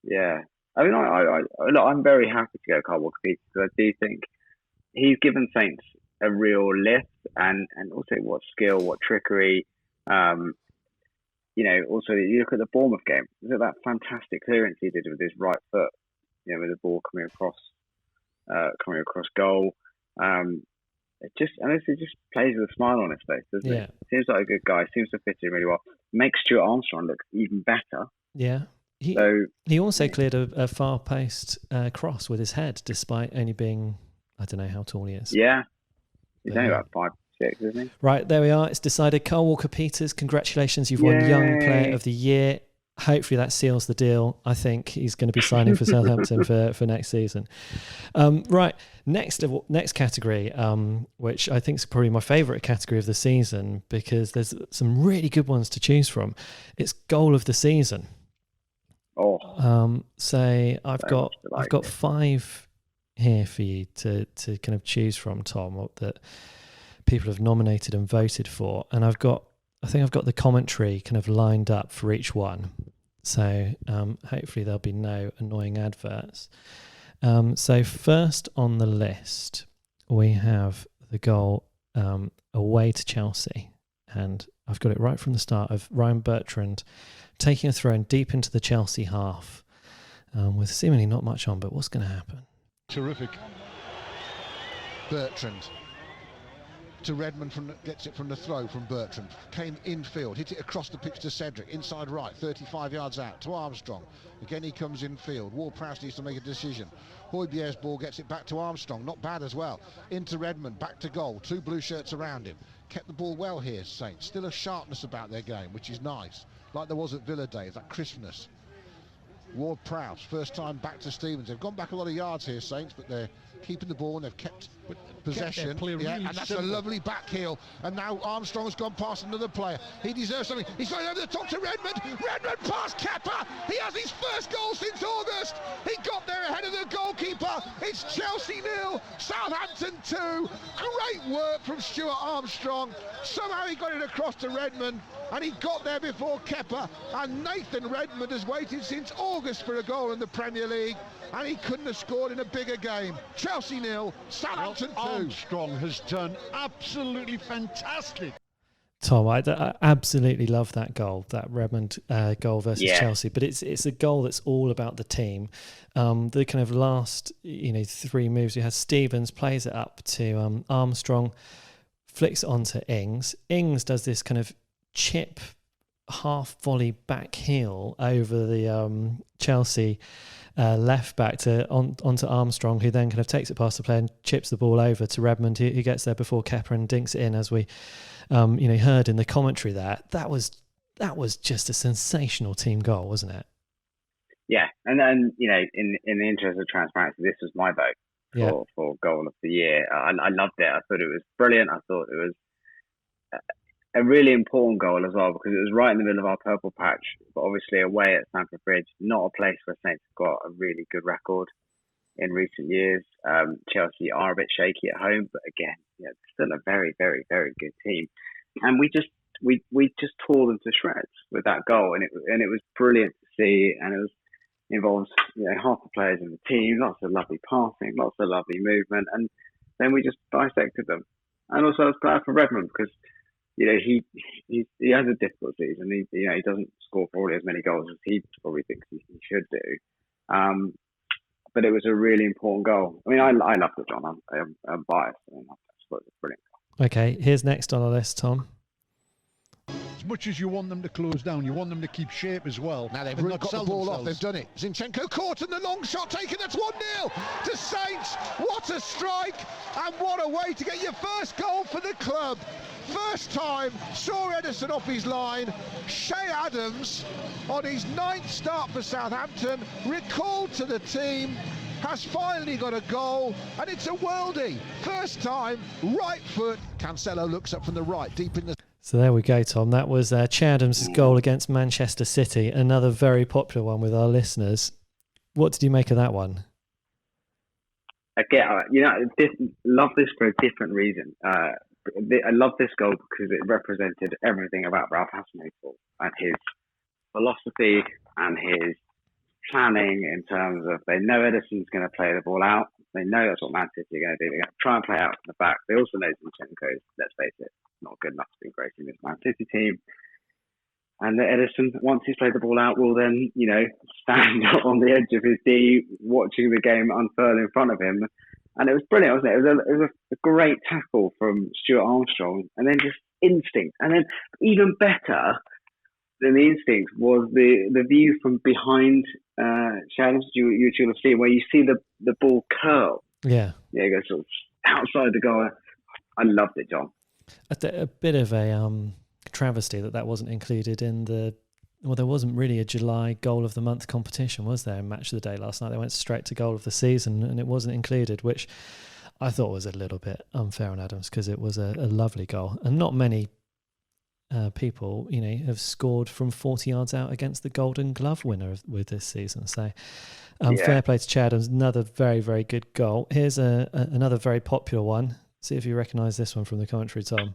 Yeah. I mean, I'm very happy to go Kyle Walker-Peters, because I do think he's given Saints a real lift, and also what skill, what trickery. Also, you look at the Bournemouth game. Look at that fantastic clearance he did with his right foot, with the ball coming across goal. It just plays with a smile on his face, doesn't it? Seems like a good guy. Seems to fit in really well. Makes Stuart Armstrong look even better. Yeah. He also cleared a far-paced cross with his head, despite only being, I don't know how tall he is. Yeah. He's only about 5'6", isn't he? Right, there we are. It's decided. Kyle Walker-Peters, congratulations. You've won Young Player of the Year. Hopefully that seals the deal. I think he's going to be signing for Southampton for next season. Right, next category, which I think is probably my favourite category of the season, because there's some really good ones to choose from. It's goal of the season. So I've got 5 here for you to kind of choose from, Tom, that people have nominated and voted for, and I think I've got the commentary kind of lined up for each one. So hopefully there'll be no annoying adverts. So first on the list, we have the goal away to Chelsea. And I've got it right from the start of Ryan Bertrand taking a throw in deep into the Chelsea half with seemingly not much on, but what's going to happen? Terrific. Bertrand to Redmond, gets it from the throw from Bertrand, came infield, hit it across the pitch to Cedric, inside right, 35 yards out to Armstrong. Again he comes infield. Ward-Prowse needs to make a decision. Højbjerg's ball gets it back to Armstrong, not bad as well. Into Redmond, back to goal, 2 blue shirts around him. Kept the ball well here, Saints. Still a sharpness about their game, which is nice, like there was at Villa Days, that crispness. Ward-Prowse, first time back to Stevens. They've gone back a lot of yards here, Saints, but they're keeping the ball and they've kept possession. Really and that's simple. A lovely back heel. And now Armstrong's gone past another player. He deserves something. He's going over the top to Redmond. Redmond past Kepa. He has his first goal since August. He got there ahead of the goalkeeper. It's Chelsea 0, Southampton 2. Great work from Stuart Armstrong. Somehow he got it across to Redmond, and he got there before Kepa. And Nathan Redmond has waited since August for a goal in the Premier League, and he couldn't have scored in a bigger game. Chelsea 0, Southampton 2. Armstrong has done absolutely fantastic. Tom, I absolutely love that goal, that Redmond goal versus Chelsea. But it's a goal that's all about the team. The kind of last 3 moves, you had Stevens plays it up to Armstrong, flicks it onto Ings. Ings does this kind of chip half volley back heel over the Chelsea left back onto Armstrong, who then kind of takes it past the player and chips the ball over to Redmond, who gets there before Kepa and dinks it in, as we heard in the commentary there. That was just a sensational team goal, wasn't it? Yeah, and then in the interest of transparency, this was my vote for goal of the year. I loved it. I thought it was brilliant. I thought it was a really important goal as well, because it was right in the middle of our purple patch, but obviously away at Stamford Bridge, not a place where Saints have got a really good record in recent years. Chelsea are a bit shaky at home, but again, still a very, very, very good team. And we just tore them to shreds with that goal, and it was brilliant to see. And it involves half the players in the team, lots of lovely passing, lots of lovely movement, and then we just dissected them. And also I was glad for Redmond, because he has a difficult season. He doesn't score probably as many goals as he probably thinks he should do. But it was a really important goal. I mean, I loved it, John. I'm biased. I thought it was a brilliant goal. Okay, here's next on our list, Tom. As much as you want them to close down, you want them to keep shape as well. Now they've got the ball off, they've done it. Zinchenko caught and the long shot taken, that's 1-0 to Saints. What a strike, and what a way to get your first goal for the club. First time, saw Edison off his line. Shea Adams, on his 9th start for Southampton, recalled to the team, has finally got a goal, and it's a worldie. First time, right foot. Cancelo looks up from the right, deep in the... So there we go, Tom. That was Che Adams' goal against Manchester City, another very popular one with our listeners. What did you make of that one? Again, love this for a different reason. I love this goal because it represented everything about Ralph Hasenhüttl and his philosophy and his planning, in terms of they know Edison's going to play the ball out. They know that's what Man City are going to do. They're going to try and play out from the back. They also know Zinchenko is, let's face it, not good enough to be great in this Man City team. And that Edison, once he's played the ball out, will then, stand on the edge of his D, watching the game unfurl in front of him. And it was brilliant, wasn't it? It was a great tackle from Stuart Armstrong, and then just instinct. And then even better than the instinct was the view from behind Shadows. You should have seen where you see the ball curl. Yeah. Yeah, it goes sort of outside the goal. I loved it, John. A bit of a travesty that wasn't included in there wasn't really a July goal of the month competition, was there, in Match of the Day last night? They went straight to goal of the season and it wasn't included, which I thought was a little bit unfair on Adams, because it was a lovely goal. And not many people, have scored from 40 yards out against the Golden Glove winner with this season. So fair play to Che Adams, another very, very good goal. Here's another very popular one. See if you recognise this one from the commentary, Tom.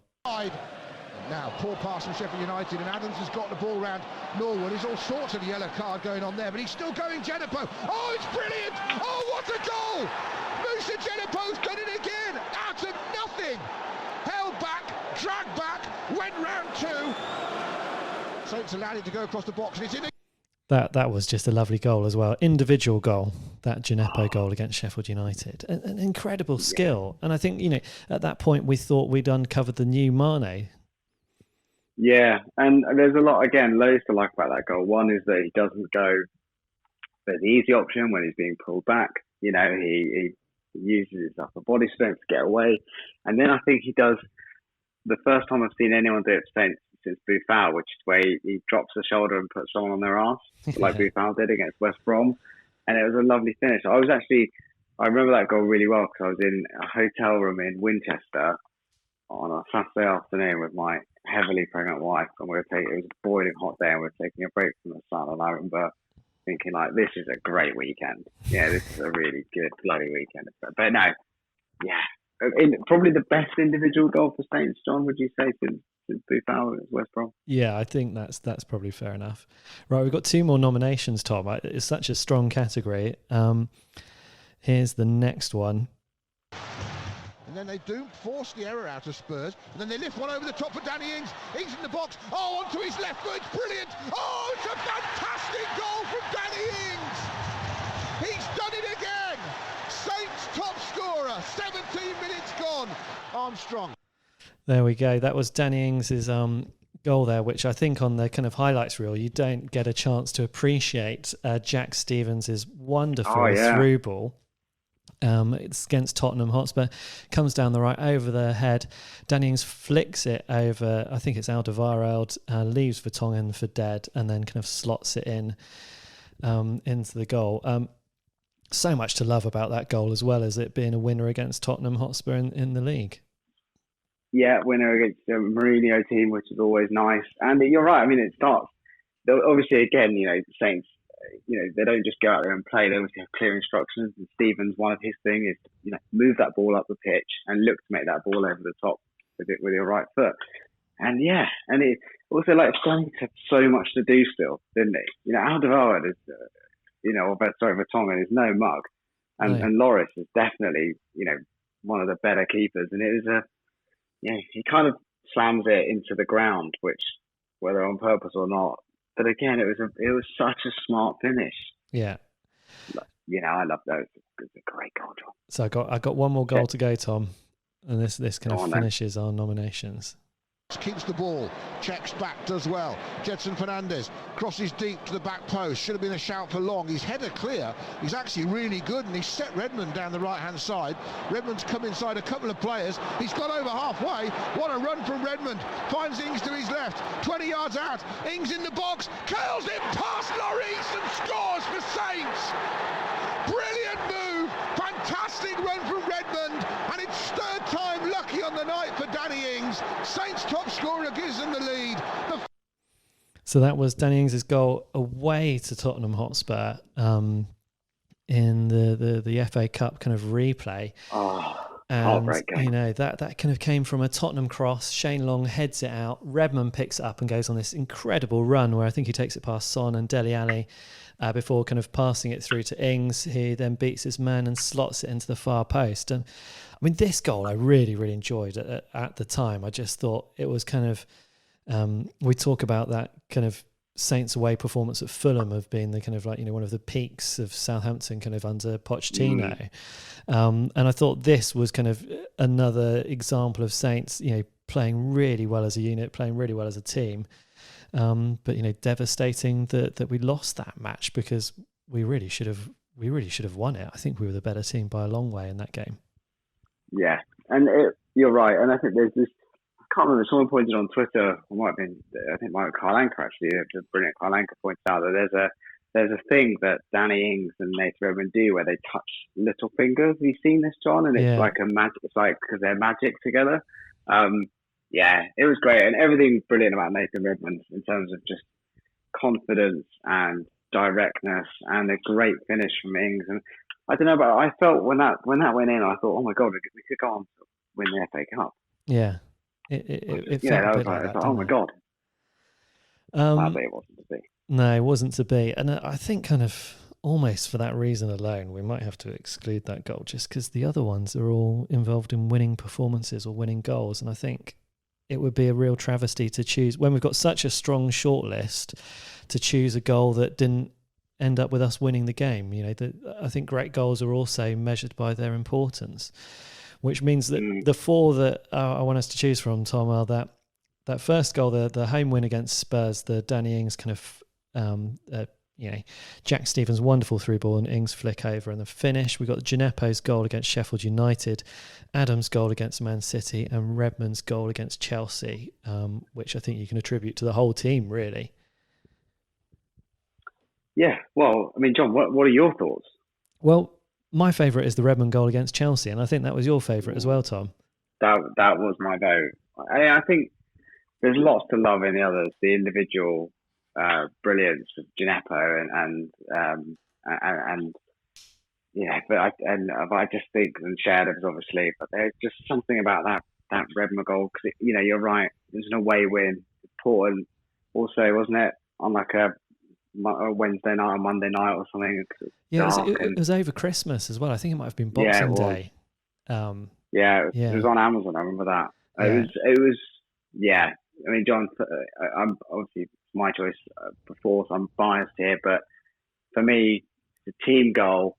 Now, poor pass from Sheffield United, and Adams has got the ball round Norwood. There's all sorts of yellow card going on there, but he's still going, Genepo. Oh, it's brilliant! Oh, what a goal! Moussa Genepo's done it again, out of nothing! Held back, dragged back, went round two. Saints allowed it to go across the box, and it's in the... That was just a lovely goal as well. Individual goal, that Genepo goal against Sheffield United. An incredible skill. And I think, at that point we thought we'd uncovered the new Mane. Yeah, and there's a lot, again, loads to like about that goal. One is that he doesn't go for the easy option when he's being pulled back. He uses his upper body strength to get away. And then I think he does, the first time I've seen anyone do it since Buffal, which is where he drops the shoulder and puts someone on their arse, like Buffal did against West Brom. And it was a lovely finish. I remember that goal really well, because I was in a hotel room in Winchester on a Saturday afternoon with my heavily pregnant wife, and it was a boiling hot day, and we were taking a break from the sun, and I remember thinking, this is a great weekend. Yeah, this is a really good bloody weekend. But no, yeah, probably the best individual goal for Saints, John, would you say, since Buffal at West Brom? Yeah, I think that's probably fair enough. Right, we've got 2 more nominations, Tom. It's such a strong category. Here's the next one. And then they do force the error out of Spurs, and then they lift one over the top for Danny Ings. Ings in the box, onto his left foot, it's brilliant. Oh, it's a fantastic goal from Danny Ings. He's done it again. Saints top scorer, 17 minutes gone. Armstrong. There we go. That was Danny Ings' goal there, which I think on the kind of highlights reel, you don't get a chance to appreciate Jack Stevens' wonderful through ball. It's against Tottenham Hotspur, comes down the right over their head. Danny Ings flicks it over, I think it's Alderweireld, leaves Vertonghen for dead, and then kind of slots it in into the goal. So much to love about that goal, as well as it being a winner against Tottenham Hotspur in the league. Yeah, winner against the Mourinho team, which is always nice. And you're right. I mean, it starts. Obviously, again, Saints. They don't just go out there and play. They obviously have clear instructions. And Stevens, one of his thing is, move that ball up the pitch and look to make that ball over the top with your right foot. And it also Saints had so much to do still, didn't he? Alderweireld is, Vertonghen is no mug, and Loris is definitely, one of the better keepers. And it was he kind of slams it into the ground, which, whether on purpose or not, but again, it was such a smart finish. Yeah. I love those. It's a great goal, John. So I got one more goal to go, Tom, and this kind of finishes our nominations. Keeps the ball, checks back, does well. Jedson Fernandez crosses deep to the back post. Should have been a shout for Long. His header clear. He's actually really good, and he's set Redmond down the right-hand side. Redmond's come inside a couple of players. He's got over halfway. What a run from Redmond. Finds Ings to his left. 20 yards out. Ings in the box. Curls it past Lloris and scores for Saints. Brilliant move. Fantastic run from Redmond, and it's third time lucky on the night for Danny Ings. Saints top scorer gives them the lead. So that was Danny Ings' goal away to Tottenham Hotspur in the FA Cup kind of replay. And that kind of came from a Tottenham cross. Shane Long heads it out. Redmond picks it up and goes on this incredible run where I think he takes it past Son and Dele Alli before kind of passing it through to Ings. He then beats his man and slots it into the far post. And I mean, this goal I really, really enjoyed at the time. I just thought it was kind of, we talk about that kind of Saints away performance at Fulham of being the kind of one of the peaks of Southampton kind of under Pochettino. And I thought this was kind of another example of Saints, playing really well as a unit, playing really well as a team. But devastating that we lost that match, because we really should have won it. I think we were the better team by a long way in that game. Yeah, and you're right. And I think there's this. I can't remember. Someone pointed on Twitter. It might have been. I think Carl Anker actually. The brilliant Carl Anker points out that there's a thing that Danny Ings and Nathan Redmond do where they touch little fingers. Have you seen this, John? And it's like a magic. It's like because they're magic together. It was great, and everything brilliant about Nathan Redmond in terms of just confidence and directness, and a great finish from Ings. And I don't know, but I felt when that went in, I thought, oh my God, we could go on to win the FA Cup. Yeah, it felt a bit like that, oh my God. Sadly, it wasn't to be. No, it wasn't to be, and I think kind of almost for that reason alone, we might have to exclude that goal, just because the other ones are all involved in winning performances or winning goals, and I think it would be a real travesty to choose, when we've got such a strong shortlist, to choose a goal that didn't end up with us winning the game. I think great goals are also measured by their importance, which means that the four that I want us to choose from, Tom, are that first goal, the home win against Spurs, the Danny Ings kind of Jack Stevens' wonderful through ball and Ings flick over, and the finish. We got Gineppo's goal against Sheffield United, Adams' goal against Man City, and Redmond's goal against Chelsea, which I think you can attribute to the whole team, really. Yeah, well, I mean, John, what are your thoughts? Well, my favourite is the Redmond goal against Chelsea, and I think that was your favourite as well, Tom. That was my vote. I think there's lots to love in the others, the individual brilliance of Gineppo and but I just think, and Sheridan's obviously, but there's just something about that Redmond goal, because you're right, there's an away win, important also, wasn't it, on like a Wednesday night or Monday night or something. Yeah, it was over Christmas as well. I think it might have been Boxing Day. It was on Amazon. I remember that. It was. Yeah, I mean, John, I'm obviously my choice before, so I'm biased here, but for me, the team goal,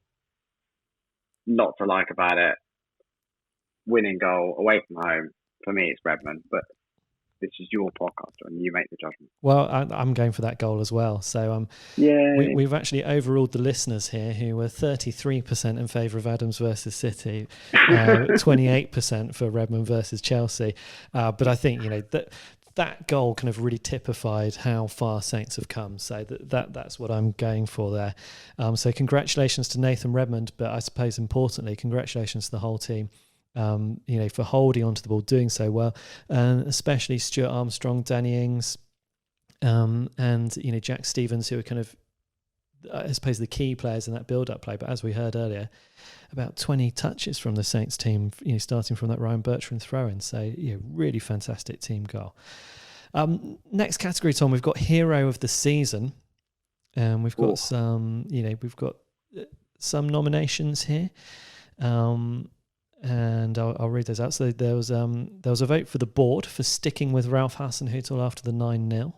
not to like about it. Winning goal away from home, for me, it's Redmond. But this is your podcast and you make the judgment. Well, I'm going for that goal as well. So we've actually overruled the listeners here, who were 33% in favour of Adams versus City, 28% for Redmond versus Chelsea. But I think that goal kind of really typified how far Saints have come. So that's what I'm going for there. So congratulations to Nathan Redmond, but I suppose importantly, congratulations to the whole team. For holding onto the ball, doing so well, and especially Stuart Armstrong, Danny Ings, and Jack Stevens, who are kind of, I suppose, the key players in that build-up play. But as we heard earlier, about 20 touches from the Saints team, starting from that Ryan Bertrand throw-in. So really fantastic team goal. Next category, Tom, we've got Hero of the Season, and we've got some nominations here. And I'll read those out. So there was a vote for the board for sticking with Ralph Hasenhüttl after the 9-0.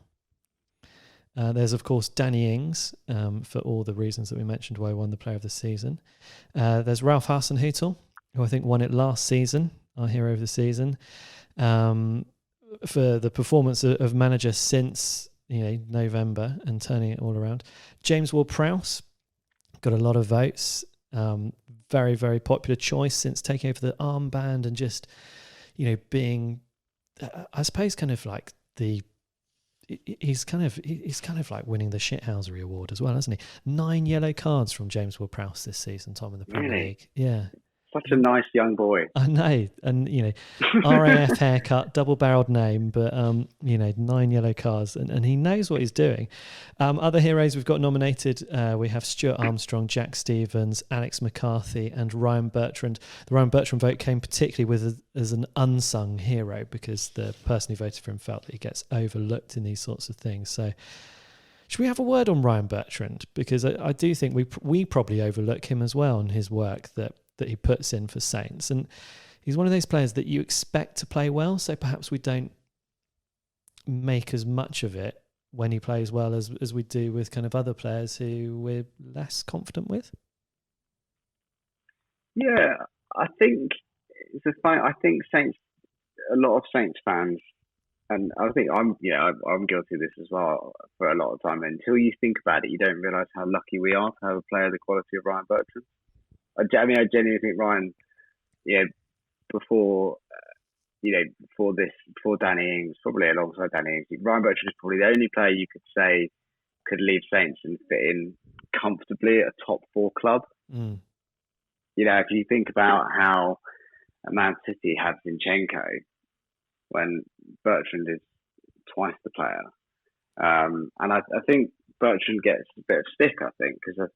There's, of course, Danny Ings, for all the reasons that we mentioned why he won the Player of the Season. There's Ralph Hasenhüttl, who I think won it last season, our Hero of the Season, for the performance of manager since November and turning it all around. James Ward-Prowse got a lot of votes. Very, very popular choice since taking over the armband and just, being, I suppose, kind of like he's kind of like winning the Shithousery Award as well, hasn't he? 9 yellow cards from James Ward-Prowse this season, Tom, in the Premier League. Yeah. Such a nice young boy. I know. And, RAF haircut, double-barreled name, but, 9 yellow cards. And he knows what he's doing. Other heroes we've got nominated, we have Stuart Armstrong, Jack Stevens, Alex McCarthy, and Ryan Bertrand. The Ryan Bertrand vote came particularly as an unsung hero because the person who voted for him felt that he gets overlooked in these sorts of things. So should we have a word on Ryan Bertrand? Because I do think we probably overlook him as well and his work that he puts in for Saints. And he's one of those players that you expect to play well, so perhaps we don't make as much of it when he plays well as we do with kind of other players who we're less confident with. Yeah, I think Saints, a lot of Saints fans, and I think I'm guilty of this as well for a lot of time. Until you think about it, you don't realise how lucky we are to have a player the quality of Ryan Bertrand. I genuinely think Ryan, before Danny Ings, probably alongside Danny Ings, Ryan Bertrand is probably the only player you could say could leave Saints and fit in comfortably at a top 4 club. Mm. If you think about how Man City have Zinchenko, when Bertrand is twice the player, and I think Bertrand gets a bit of stick, I think, because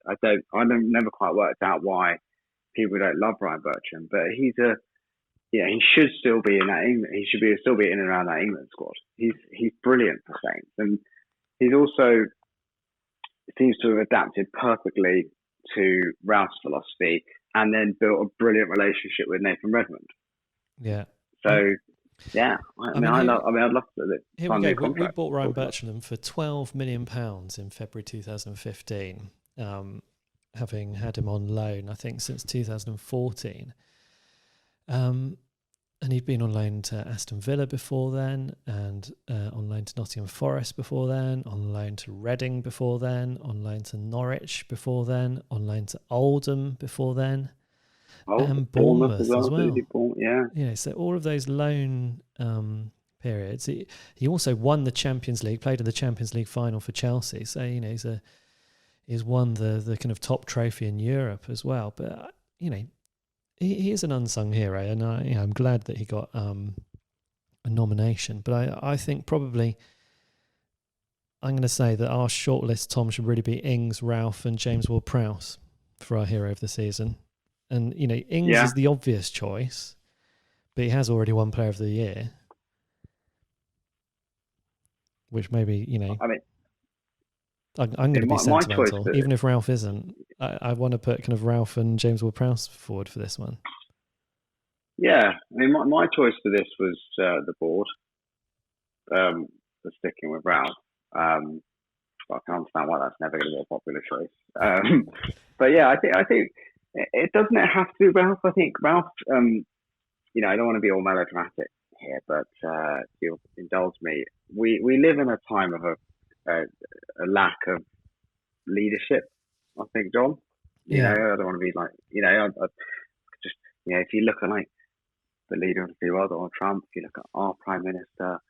I've never quite worked out why people don't love Ryan Bertrand, but he should still be in that England. He should still be in and around that England squad. He's brilliant for Saints, and he's also seems to have adapted perfectly to Ralph's philosophy, and then built a brilliant relationship with Nathan Redmond. Yeah. So. Yeah, I'd love to. Here we go. We bought Ryan Bertrand for £12 million in February 2015, having had him on loan, I think, since 2014. And he'd been on loan to Aston Villa before then, and on loan to Nottingham Forest before then, on loan to Reading before then, on loan to Norwich before then, on loan to Oldham before then. And Bournemouth as well. Yeah. So all of those loan periods. He also won the Champions League, played in the Champions League final for Chelsea. So he's won the kind of top trophy in Europe as well. But he is an unsung hero, and I'm glad that he got a nomination. But I think probably I'm going to say that our shortlist, Tom, should really be Ings, Ralph, and James Ward-Prowse for our Hero of the Season. And, Ings is the obvious choice, but he has already won Player of the Year. Which maybe, I'm going to be sentimental. Even if Ralph isn't, I want to put kind of Ralph and James Ward-Prowse forward for this one. Yeah, my choice for this was the board, for sticking with Ralph. I can understand why that's never going to be a popular choice. But yeah, I think it doesn't have to be Ralph. I think Ralph, I don't want to be all melodramatic here, but you'll indulge me. We live in a time of a lack of leadership, I think, John. You know, I don't want to be like, I just, if you look at like the leader of the free world, Donald Trump, if you look at our Prime Minister,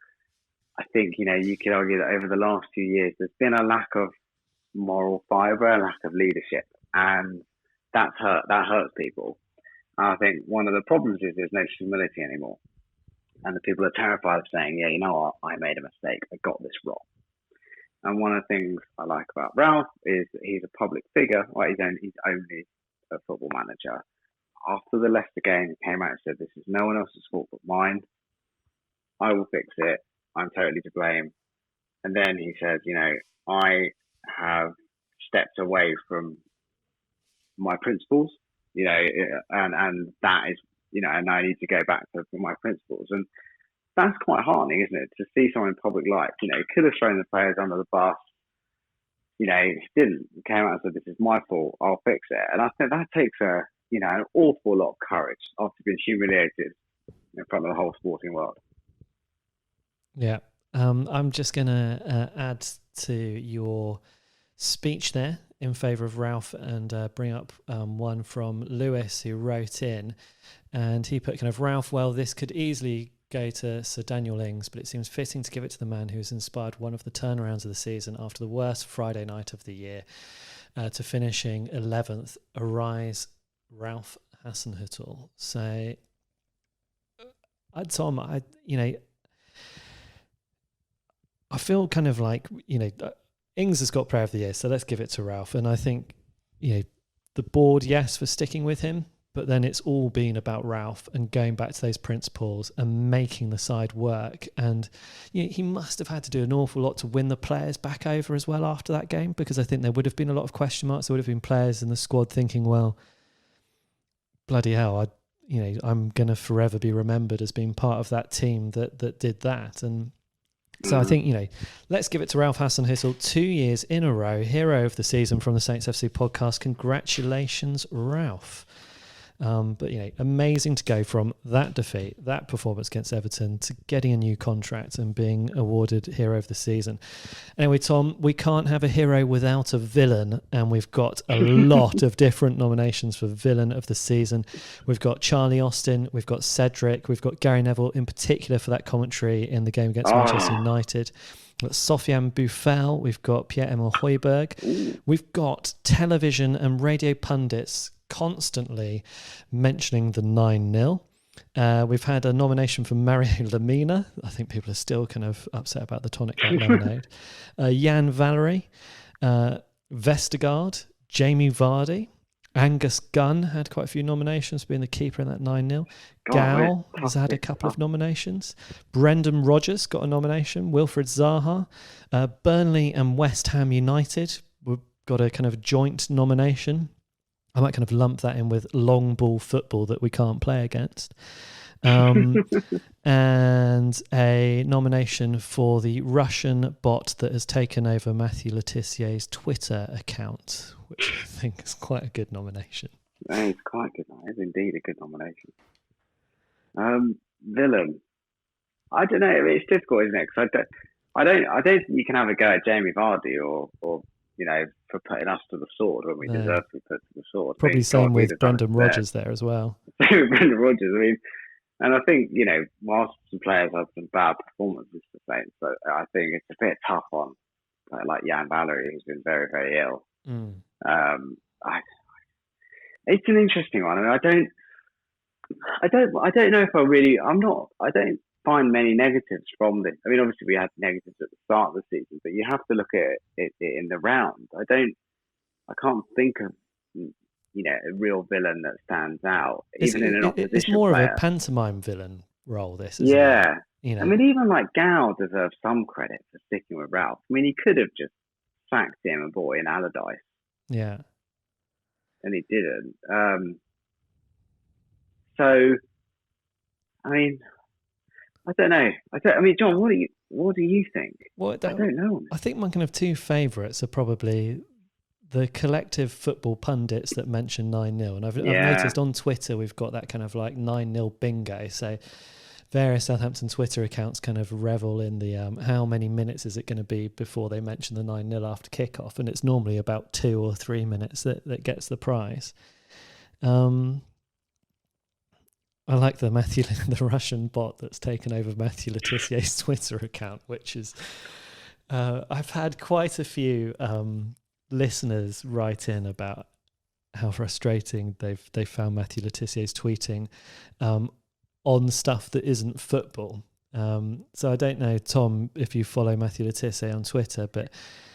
I think, you could argue that over the last few years, there's been a lack of moral fibre, a lack of leadership, and that hurts people. And I think one of the problems is there's no humility anymore. And the people are terrified of saying, yeah, you know what, I made a mistake, I got this wrong. And one of the things I like about Ralph is that he's a public figure. Right? He's only a football manager. After the Leicester game, he came out and said, this is no one else's fault but mine. I will fix it. I'm totally to blame. And then he says, I have stepped away from my principles, and that is, and I need to go back to my principles. And that's quite heartening, isn't it? To see someone in public life, he could have thrown the players under the bus. He didn't. He came out and said, this is my fault, I'll fix it. And I think that takes an awful lot of courage after being humiliated in front of the whole sporting world. Yeah. I'm just going to add to your speech there in favour of Ralph and bring up one from Lewis, who wrote in, and he put kind of, Ralph, well, this could easily go to Sir Daniel Ings, but it seems fitting to give it to the man who has inspired one of the turnarounds of the season after the worst Friday night of the year to finishing 11th. Arise, Ralph Hasenhüttl. So, Tom, I feel kind of like, Ings has got Player of the Year, so let's give it to Ralph. And I think, the board, yes, for sticking with him, but then it's all been about Ralph and going back to those principles and making the side work. And he must have had to do an awful lot to win the players back over as well after that game, because I think there would have been a lot of question marks. There would have been players in the squad thinking, well, bloody hell, I'm going to forever be remembered as being part of that team that did that. And so I think, let's give it to Ralph Hasenhüttl, 2 years in a row, hero of the season from the Saints FC podcast. Congratulations, Ralph. But, amazing to go from that defeat, that performance against Everton, to getting a new contract and being awarded hero of the season. Anyway, Tom, we can't have a hero without a villain, and we've got a lot of different nominations for villain of the season. We've got Charlie Austin, we've got Cedric, we've got Gary Neville in particular for that commentary in the game against Manchester United. We've got Sofiane Boufal, we've got Pierre-Emile Højbjerg, we've got television and radio pundits constantly mentioning the 9-0. We've had a nomination from Mario Lemina. I think people are still kind of upset about the tonic like lemonade. Jan Valery, Vestergaard, Jamie Vardy, Angus Gunn had quite a few nominations for being the keeper in that 9-0. Gal has had a couple of nominations. Brendan Rodgers got a nomination. Wilfred Zaha. Burnley and West Ham United got a kind of joint nomination. I might kind of lump that in with long ball football that we can't play against. And a nomination for the Russian bot that has taken over Matthew Letizier's Twitter account, which I think is quite a good nomination. That is quite good. That is indeed a good nomination. Villain. I don't know. It's difficult, isn't it? Because I don't think you can have a go at Jamie Vardy or for putting us to the sword when we deserve to be put to the sword. Probably same with Brendan Rodgers there as well. Same with Brendan Rodgers. And I think, whilst some players have some bad performances to say, so I think it's a bit tough on like Jan Valery, who's been very, very ill. It's an interesting one. I don't know if I don't find many negatives from this. I mean, obviously we had negatives at the start of the season, but you have to look at it in the round. I can't think of a real villain that stands out, even in an opposition It's more player. of a pantomime villain role, this, isn't yeah. it? I mean, even like Gal deserves some credit for sticking with Ralph. I mean, he could have just sacked him and brought in Allardyce. Yeah. And he didn't. So, I mean, I don't know. I mean, John, what do you think? Well, I don't know. I think my kind of two favourites are probably the collective football pundits that mention 9-0. And I've noticed on Twitter we've got that kind of like 9-0 bingo. So various Southampton Twitter accounts kind of revel in the how many minutes is it going to be before they mention the 9-0 after kickoff, and it's normally about 2 or 3 minutes that gets the prize. I like the Russian bot that's taken over Matthew Letizier's Twitter account, which is I've had quite a few listeners write in about how frustrating they've found Matthew Letizier's tweeting on stuff that isn't football. So I don't know, Tom, if you follow Matthew Letizier on Twitter, but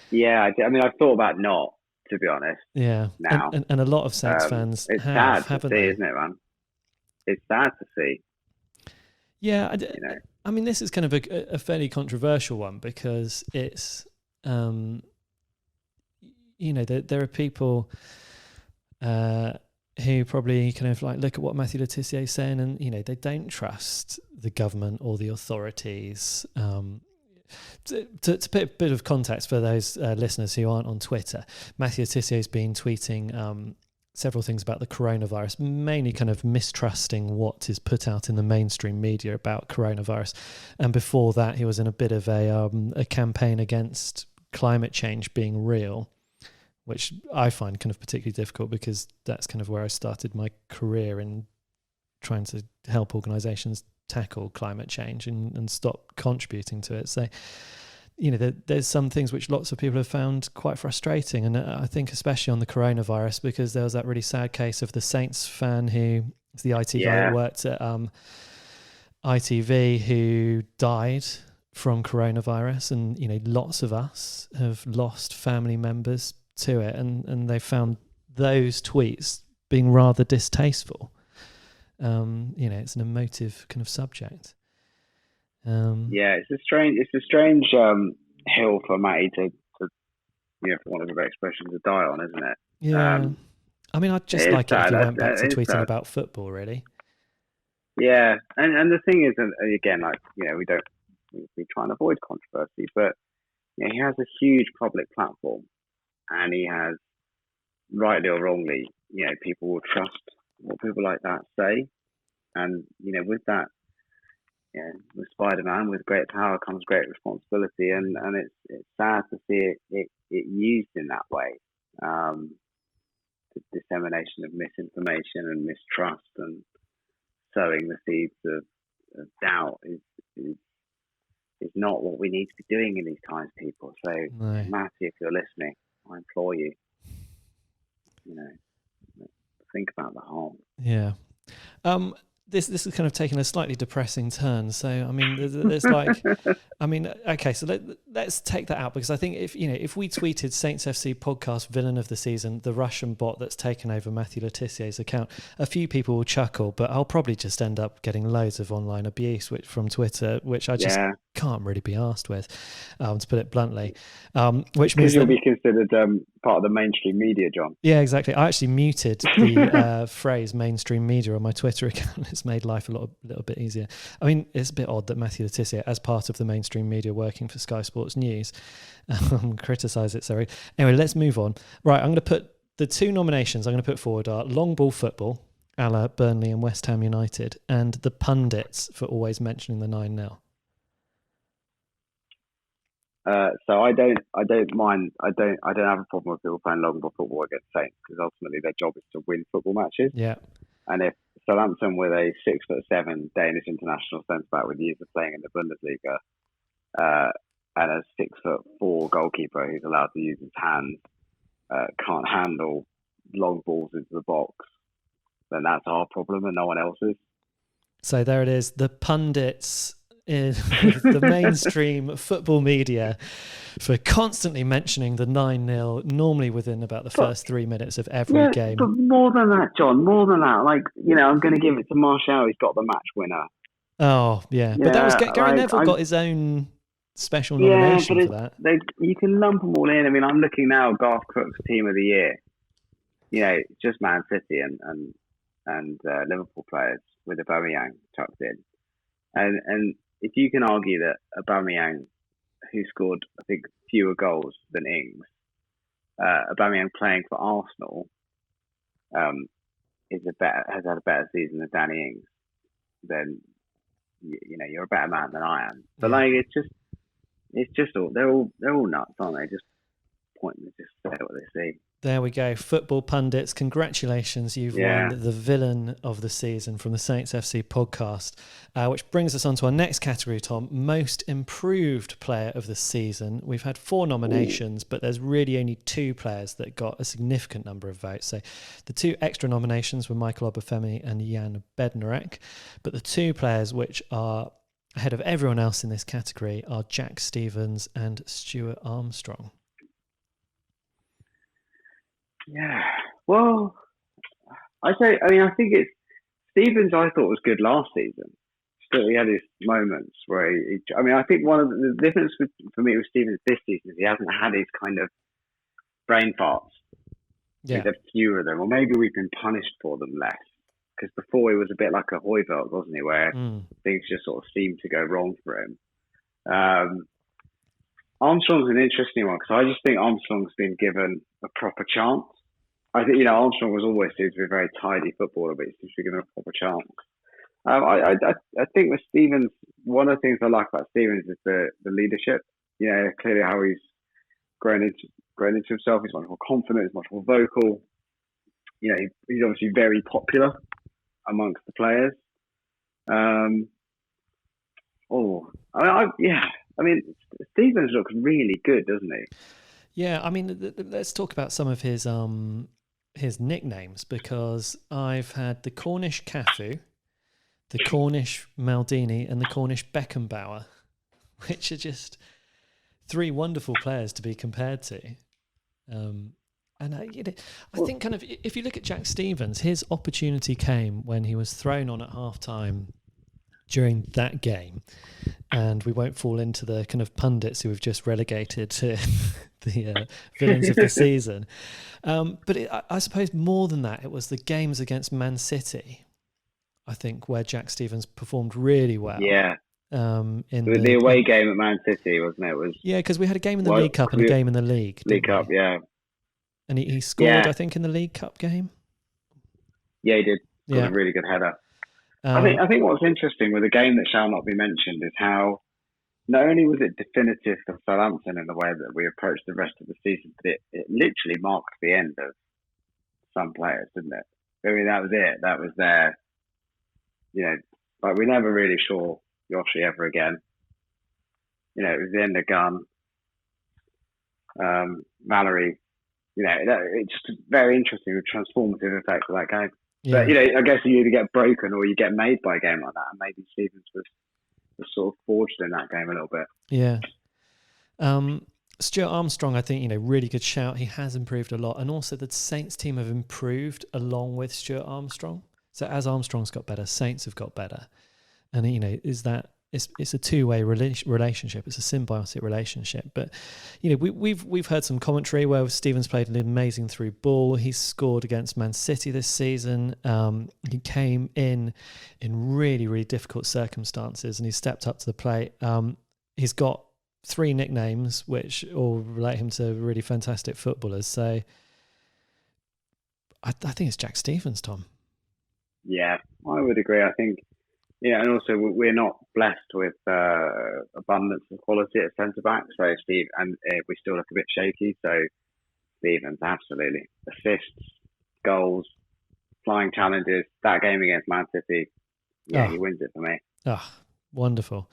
yeah, I mean, I've thought about not, to be honest. Yeah, now and a lot of Saints fans it's have, sad haven't to see, they? isn't it, man? It's sad to see. Yeah, I mean, this is kind of a fairly controversial one because it's, there are people who probably kind of like look at what Matthew Letizier is saying, and they don't trust the government or the authorities. To put a bit of context for those listeners who aren't on Twitter, Matthew Letizier has been tweeting several things about the coronavirus, mainly kind of mistrusting what is put out in the mainstream media about coronavirus. And before that, he was in a bit of a campaign against climate change being real, which I find kind of particularly difficult because that's kind of where I started my career in trying to help organisations tackle climate change and stop contributing to it. So, there's some things which lots of people have found quite frustrating. And I think especially on the coronavirus, because there was that really sad case of the Saints fan who is the IT guy that worked at ITV who died from coronavirus. And, lots of us have lost family members to it. And they found those tweets being rather distasteful. It's an emotive kind of subject. It's a strange hill for Matty to for want of a better expression, to die on, isn't it? Yeah. I mean, I'd just like it if you went back to tweeting sad about football, really. Yeah, and the thing is, again, we try and avoid controversy, but he has a huge public platform, and he has, rightly or wrongly, people will trust what people like that say, and with that. With Spider-Man, with great power comes great responsibility, and it's sad to see it used in that way. The dissemination of misinformation and mistrust and sowing the seeds of doubt is not what we need to be doing in these times, people. So, no. Matty, if you're listening, I implore you, think about the harm. Yeah. This is kind of taking a slightly depressing turn. So, I mean, there's like, okay, so let's take that out, because I think if we tweeted Saints FC podcast villain of the season, the Russian bot that's taken over Matthew Letizier's account, a few people will chuckle, but I'll probably just end up getting loads of online abuse from Twitter, which I just can't really be arsed with, to put it bluntly. Which means you'll be considered part of the mainstream media, John. Yeah, exactly. I actually muted the phrase mainstream media on my Twitter account. It's made life a little bit easier. I mean, it's a bit odd that Matthew Letizier, as part of the mainstream media working for Sky Sports News, criticise it. Sorry. Anyway, let's move on. Right, I'm going to put the two nominations I'm going to put forward are long ball football, a la Burnley and West Ham United, and the pundits for always mentioning the 9-0. So I don't mind. I don't have a problem with people playing long ball football against Saints, because ultimately their job is to win football matches. Yeah. And if Southampton, with a 6'7" Danish international centre back with years of playing in the Bundesliga, and a 6'4" goalkeeper who's allowed to use his hands, can't handle long balls into the box, then that's our problem and no one else's. So there it is. The pundits in the mainstream football media for constantly mentioning the 9-0, normally within about the first 3 minutes of every game. But more than that, John, more than that. Like, I'm going to give it to Martial. He's got the match winner. Oh, yeah. But that was Gary Neville got his own special nomination for that. You can lump them all in. I mean, I'm looking now, Garth Crooks Team of the Year. Just Man City and Liverpool players with Aubameyang tucked in. And if you can argue that Aubameyang, who scored, I think, fewer goals than Ings, Aubameyang playing for Arsenal has had a better season than Danny Ings, then you're a better man than I am. But like, it's just all they're all nuts, aren't they? Just pointing to just say what they see. There we go. Football pundits, congratulations. You've won the villain of the season from the Saints FC podcast, which brings us on to our next category, Tom, most improved player of the season. We've had 4 nominations, but there's really only 2 players that got a significant number of votes. So the 2 extra nominations were Michael Obafemi and Jan Bednarek, but the 2 players which are ahead of everyone else in this category are Jack Stevens and Stuart Armstrong. Yeah, well, I think it's Stevens. I thought was good last season. Still, he had his moments where I think one of the difference for me with Stevens this season is he hasn't had his kind of brain farts. Yeah, he's had fewer of them, or maybe we've been punished for them less. Because before he was a bit like a Hooiberg, wasn't he? Where things just sort of seemed to go wrong for him. Armstrong's an interesting one because I just think Armstrong's been given a proper chance. I think, Armstrong was always seemed to be a very tidy footballer, but he seems to be given a proper chance. I think with Stevens, one of the things I like about Stevens is the leadership. Clearly how he's grown into himself. He's much more confident. He's much more vocal. He's obviously very popular amongst the players. Stevens looks really good, doesn't he? Yeah, let's talk about some of his nicknames, because I've had the Cornish Cafu, the Cornish Maldini, and the Cornish Beckenbauer, which are just 3 wonderful players to be compared to. I think kind of, if you look at Jack Stevens, his opportunity came when he was thrown on at half-time during that game, and we won't fall into the kind of pundits who have just relegated to the villains of the season. But I suppose more than that, it was the games against Man City, I think, where Jack Stevens performed really well. Yeah. In the away game at Man City, wasn't it? Because we had a game in the League Cup and a game in the League. League Cup, yeah. And he scored, I think, in the League Cup game. Yeah, he did. Got a really good header. I think what's interesting with a game that shall not be mentioned is how not only was it definitive for Southampton in the way that we approached the rest of the season, but it literally marked the end of some players, didn't it? That was it. That was their, we never really saw Yoshi ever again. It was the end of Gunn. Mallory, it's just very interesting, the transformative effect of that game. Yeah. But, I guess you either get broken or you get made by a game like that. And maybe Stevens was sort of forged in that game a little bit. Yeah. Stuart Armstrong, I think, really good shout. He has improved a lot. And also the Saints team have improved along with Stuart Armstrong. So as Armstrong's got better, Saints have got better. And, it's a two-way relationship. It's a symbiotic relationship. But, we've heard some commentary where Stevens played an amazing through ball. He's scored against Man City this season. He came in really, really difficult circumstances, and he stepped up to the plate. He's got 3 nicknames, which all relate him to really fantastic footballers. So I think it's Jack Stevens, Tom. Yeah, I would agree. I think. Yeah, and also we're not blessed with abundance of quality at centre back. So we still look a bit shaky. So Stevens, absolutely, assists, goals, flying challenges. That game against Man City, he wins it for me. Wonderful.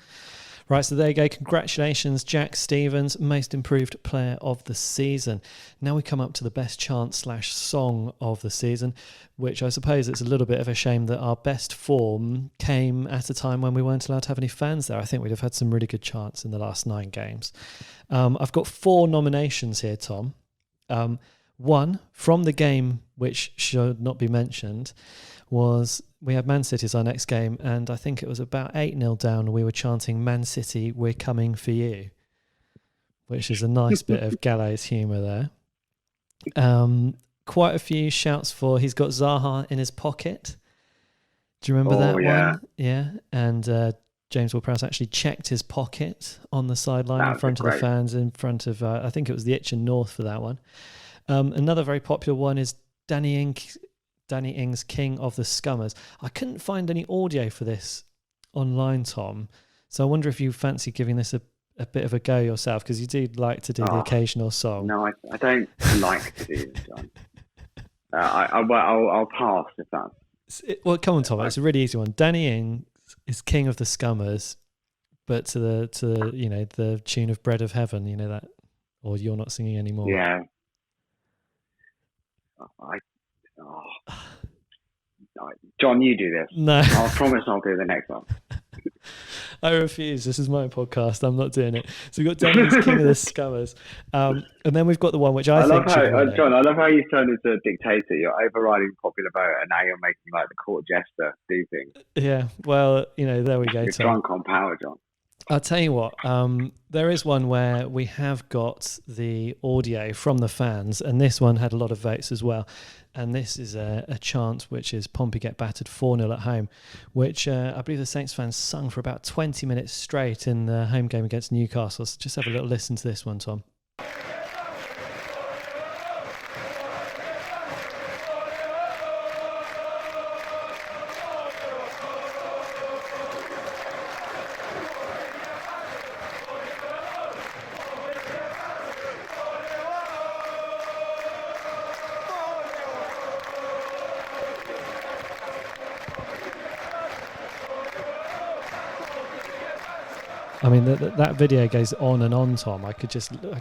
Right, so there you go. Congratulations, Jack Stevens, most improved player of the season. Now we come up to the best chant/song of the season, which I suppose it's a little bit of a shame that our best form came at a time when we weren't allowed to have any fans there. I think we'd have had some really good chants in the last 9 games. I've got 4 nominations here, Tom. One, from the game which should not be mentioned, was we had Man City as our next game, and I think it was about 8-0 down, and we were chanting, "Man City, we're coming for you," which is a nice bit of gallows humour there. Quite a few shouts for "He's got Zaha in his pocket." Do you remember that one? Yeah. And James Ward-Prowse actually checked his pocket on the sideline in front of the fans, in front of, I think it was the Itchen North for that one. Another very popular one is Danny Ings, King of the Scummers. I couldn't find any audio for this online, Tom. So I wonder if you fancy giving this a bit of a go yourself, because you do like to do the occasional song. No, I don't like to do this, John. I'll pass if that's... Well, come on, Tom. It's a really easy one. Danny Ings is king of the Scummers, but to the the tune of Bread of Heaven, you know that, or You're Not Singing Anymore. Yeah. John, you do this. No. I promise I'll do the next one. I refuse. This is my podcast. I'm not doing it. So we've got Danny Ings, king of the Scummers, and then we've got the one which I think should win it. John, I love how you turned into a dictator. You're overriding popular vote, and now you're making like the court jester do things. Yeah. Well, there we go. You're drunk on power, John. I'll tell you what, there is one where we have got the audio from the fans, and this one had a lot of votes as well. And this is a chant, which is Pompey get battered 4-0 at home, which I believe the Saints fans sung for about 20 minutes straight in the home game against Newcastle. So just have a little listen to this one, Tom. I mean, that video goes on and on, Tom. I could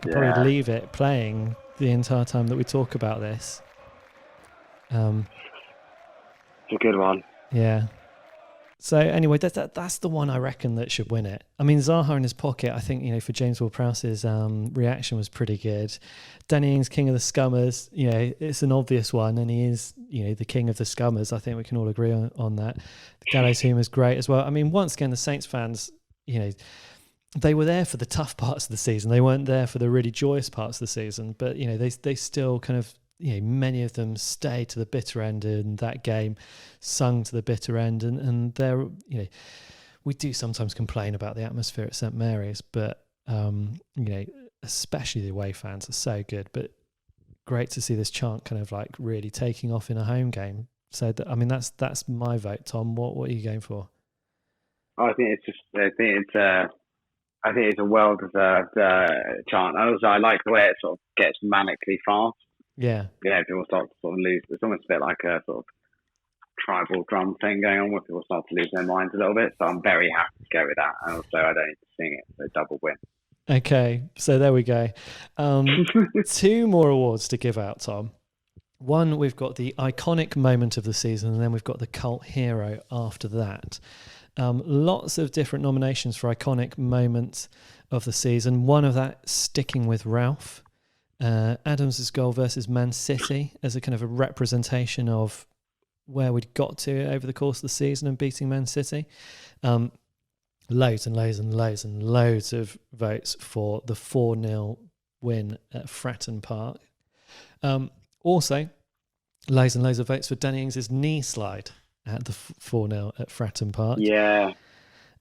probably leave it playing the entire time that we talk about this. It's a good one. Yeah. So anyway, that's the one I reckon that should win it. I mean, Zaha in his pocket, I think, for James Ward-Prowse's reaction was pretty good. Danny Ings, king of the Scummers, it's an obvious one, and he is, the king of the Scummers. I think we can all agree on that. The gallows humour is great as well. I mean, once again, the Saints fans, they were there for the tough parts of the season. They weren't there for the really joyous parts of the season. But, they still kind of, many of them stayed to the bitter end in that game, sung to the bitter end. And they're, we do sometimes complain about the atmosphere at St Mary's, but, especially the away fans are so good. But great to see this chant kind of like really taking off in a home game. So, that's my vote, Tom. What are you going for? I think it's a well-deserved chant. And also, I like the way it sort of gets manically fast. Yeah. People start to sort of lose. It's almost a bit like a sort of tribal drum thing going on, where people start to lose their minds a little bit. So I'm very happy to go with that. And also, I don't need to sing it, so double win. Okay, so there we go. 2 more awards to give out, Tom. One, we've got the iconic moment of the season, and then we've got the cult hero after that. Lots of different nominations for iconic moments of the season. One of that sticking with Ralph. Adams' goal versus Man City as a kind of a representation of where we'd got to over the course of the season and beating Man City. Loads and loads and loads and loads of votes for the 4-0 win at Fratton Park. Also, loads and loads of votes for Danny Ings' knee slide at the 4-0 at Fratton Park. Yeah.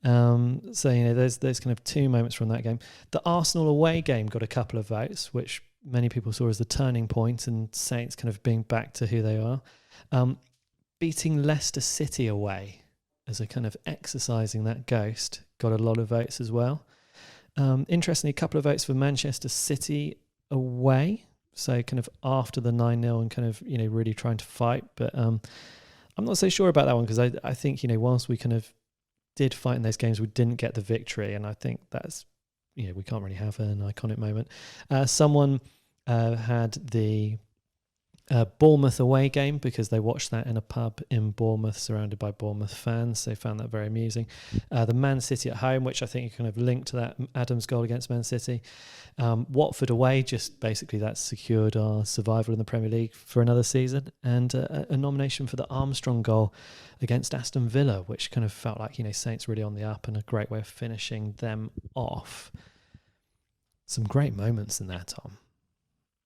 So, there's kind of 2 moments from that game. The Arsenal away game got a couple of votes, which many people saw as the turning point and Saints kind of being back to who they are. Beating Leicester City away as a kind of exercising that ghost got a lot of votes as well. Interestingly, a couple of votes for Manchester City away. So kind of after the 9-0 and kind of, really trying to fight. But I'm not so sure about that one, because I think, whilst we kind of did fight in those games, we didn't get the victory. And I think that's, we can't really have an iconic moment. Someone had the Bournemouth away game because they watched that in a pub in Bournemouth surrounded by Bournemouth fans. They found that very amusing. The Man City at home, which I think you kind of linked to that Adams goal against Man City. Watford away, just basically that secured our survival in the Premier League for another season. And a nomination for the Armstrong goal against Aston Villa, which kind of felt like, Saints really on the up and a great way of finishing them off. Some great moments in there, Tom.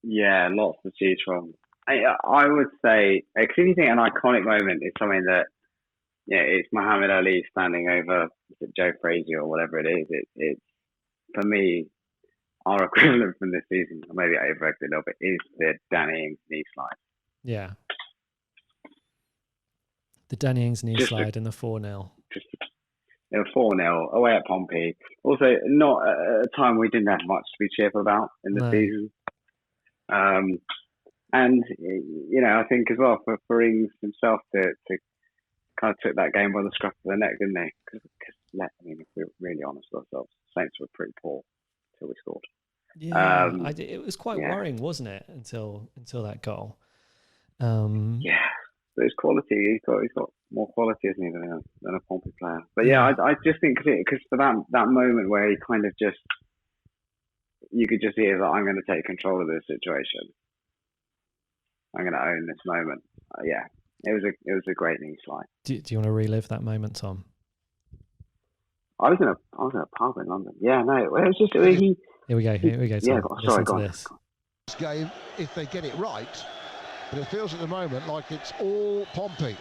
Yeah, lots to choose from. I would say, because if you think an iconic moment is something that, it's Muhammad Ali standing over Joe Frazier or whatever it is. It's for me, our equivalent from this season, or maybe I overreacted a little bit, is the Danny Ings knee slide. Yeah. The Danny Ings knee slide in the 4-0. It was 4-0 away at Pompey. Also, not at a time we didn't have much to be cheerful about in the season. And I think as well for Ings himself to kind of took that game by the scruff of the neck, didn't they? Because if we're really honest with ourselves, Saints were pretty poor until we scored. Yeah, it was quite worrying, wasn't it? Until that goal. But his quality, he's got more quality, isn't he, than a Pompey player? But I just think because for that moment where he kind of just, you could just hear that I'm going to take control of this situation. I'm going to own this moment. It was a great knee slide. Do you want to relive that moment, Tom? I was in a pub in London. Yeah, no, it was just he. Here we go. Tom. Sorry, go on. This game, if they get it right, but it feels at the moment like it's all Pompey,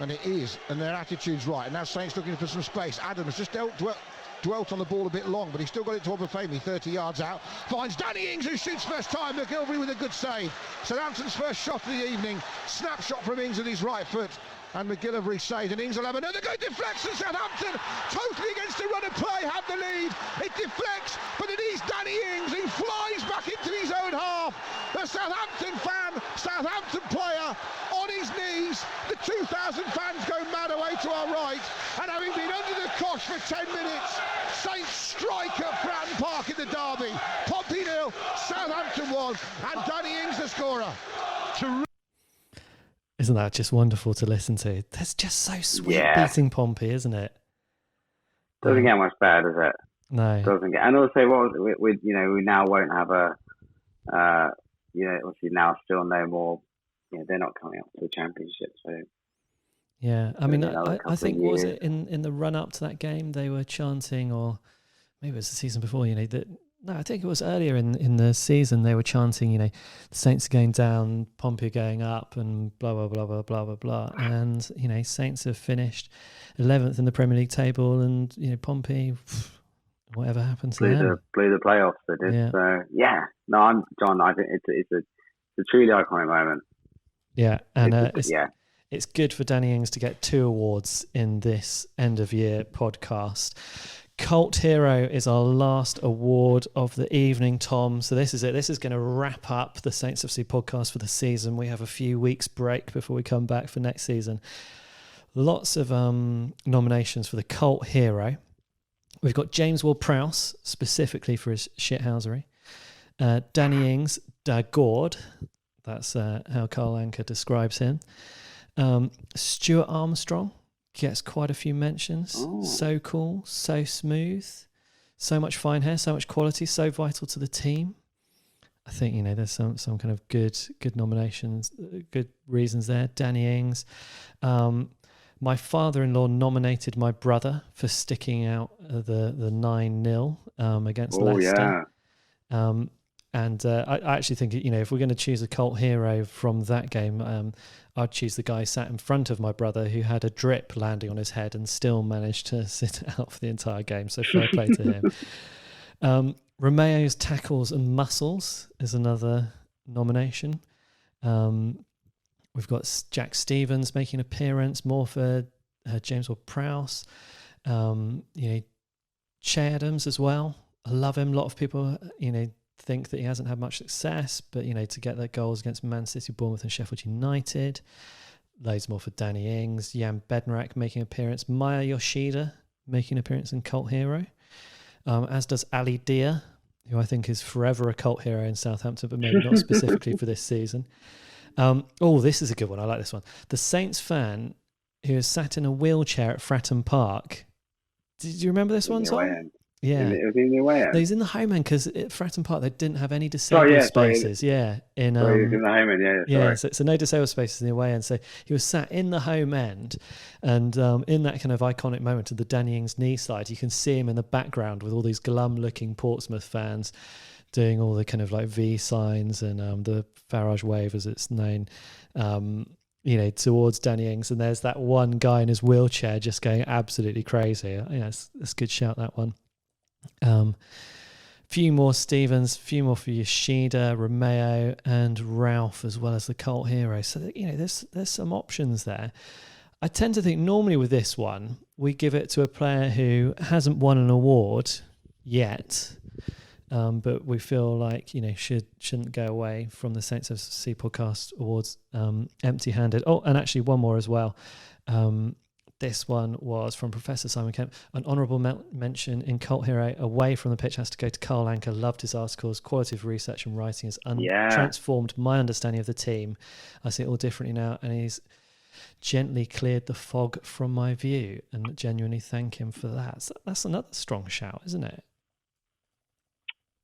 and it is, and their attitude's right. And now Saints looking for some space. Adams just dwelt on the ball a bit long, but he still got it to Obafemi, 30 yards out. Finds Danny Ings, who shoots first time. McGilvery with a good save. Southampton's first shot of the evening. Snapshot from Ings with his right foot. And McGillivray saved, and Ings will have another good deflection. Southampton totally against the run of play, have the lead. It deflects, but it is Danny Ings who flies back into his own half. The Southampton fan, Southampton player on his knees. The 2,000 fans go mad away to our right. And having been under the cosh for 10 minutes, Saints strike at Fratton Park in the derby. Pompey 0, Southampton 1, and Danny Ings the scorer. Isn't that just wonderful to listen to? That's just so sweet beating Pompey, isn't it? Doesn't get much better, does it? No. Doesn't get. And also, we now won't have obviously now still no more. They're not coming up to the championship, so. Yeah, I mean, I think was it in the run up to that game they were chanting, or maybe it was the season before. That. No, I think it was earlier in the season they were chanting, the Saints are going down, Pompey are going up, and blah, blah, blah, blah, blah, blah, blah. And, Saints have finished 11th in the Premier League table, and, Pompey, whatever happened to them. Blew the playoffs, they did. Yeah. So, no, I'm John, I think it's a truly iconic moment. Yeah, and it's good for Danny Ings to get 2 awards in this end-of-year podcast. Cult Hero is our last award of the evening, Tom. So this is it. This is going to wrap up the Saints FC podcast for the season. We have a few weeks break before we come back for next season. Lots of nominations for the Cult Hero. We've got James Ward-Prowse, specifically for his shithousery. Danny Ings, Da Gord. That's how Carl Anker describes him. Stuart Armstrong gets quite a few mentions. Oh. So cool, so smooth, so much fine hair, so much quality, so vital to the team. I think there's some kind of good nominations, good reasons there. Danny Ings. My father-in-law nominated my brother for sticking out the 9-0 against Leicester. Yeah. And I actually think, if we're going to choose a cult hero from that game, I'd choose the guy sat in front of my brother who had a drip landing on his head and still managed to sit out for the entire game. So fair play to him. Romeo's tackles and muscles is another nomination. We've got Jack Stevens making an appearance, Morford, James Ward-Prowse, Che Adams as well. I love him. A lot of people, think that he hasn't had much success, but to get their goals against Man City, Bournemouth and Sheffield United. Loads more for Danny Ings. Jan Bednarik making an appearance. Maya Yoshida making an appearance in Cult Hero, as does Ali Dia, who I think is forever a cult hero in Southampton, but maybe not specifically for this season. This is a good one. I like this one. The Saints fan who is sat in a wheelchair at Fratton Park. Did you remember this one, Tom? Yeah, it was in the away end. No, he's in the home end because at Fratton Park they didn't have any disabled spaces. He was in the home end. Yeah, so no disabled spaces in the away end. So he was sat in the home end, and in that kind of iconic moment of the Danny Ings knee slide, you can see him in the background with all these glum-looking Portsmouth fans doing all the kind of like V signs and the Farage wave, as it's known. Towards Danny Ings, and there's that one guy in his wheelchair just going absolutely crazy. Yeah, it's a good shout, that one. Few more Stevens, few more for Yoshida, Romeo, and Ralph, as well as the cult hero. So there's some options there. I tend to think normally with this one, we give it to a player who hasn't won an award yet, but we feel like, shouldn't go away from the Saints FC Podcast Awards empty-handed. Oh, and actually one more as well. This one was from Professor Simon Kemp. An honourable mention in Cult Hero away from the pitch has to go to Carl Anker. Loved his articles. Quality of research and writing has transformed my understanding of the team. I see it all differently now, and he's gently cleared the fog from my view, and genuinely thank him for that. So that's another strong shout, isn't it?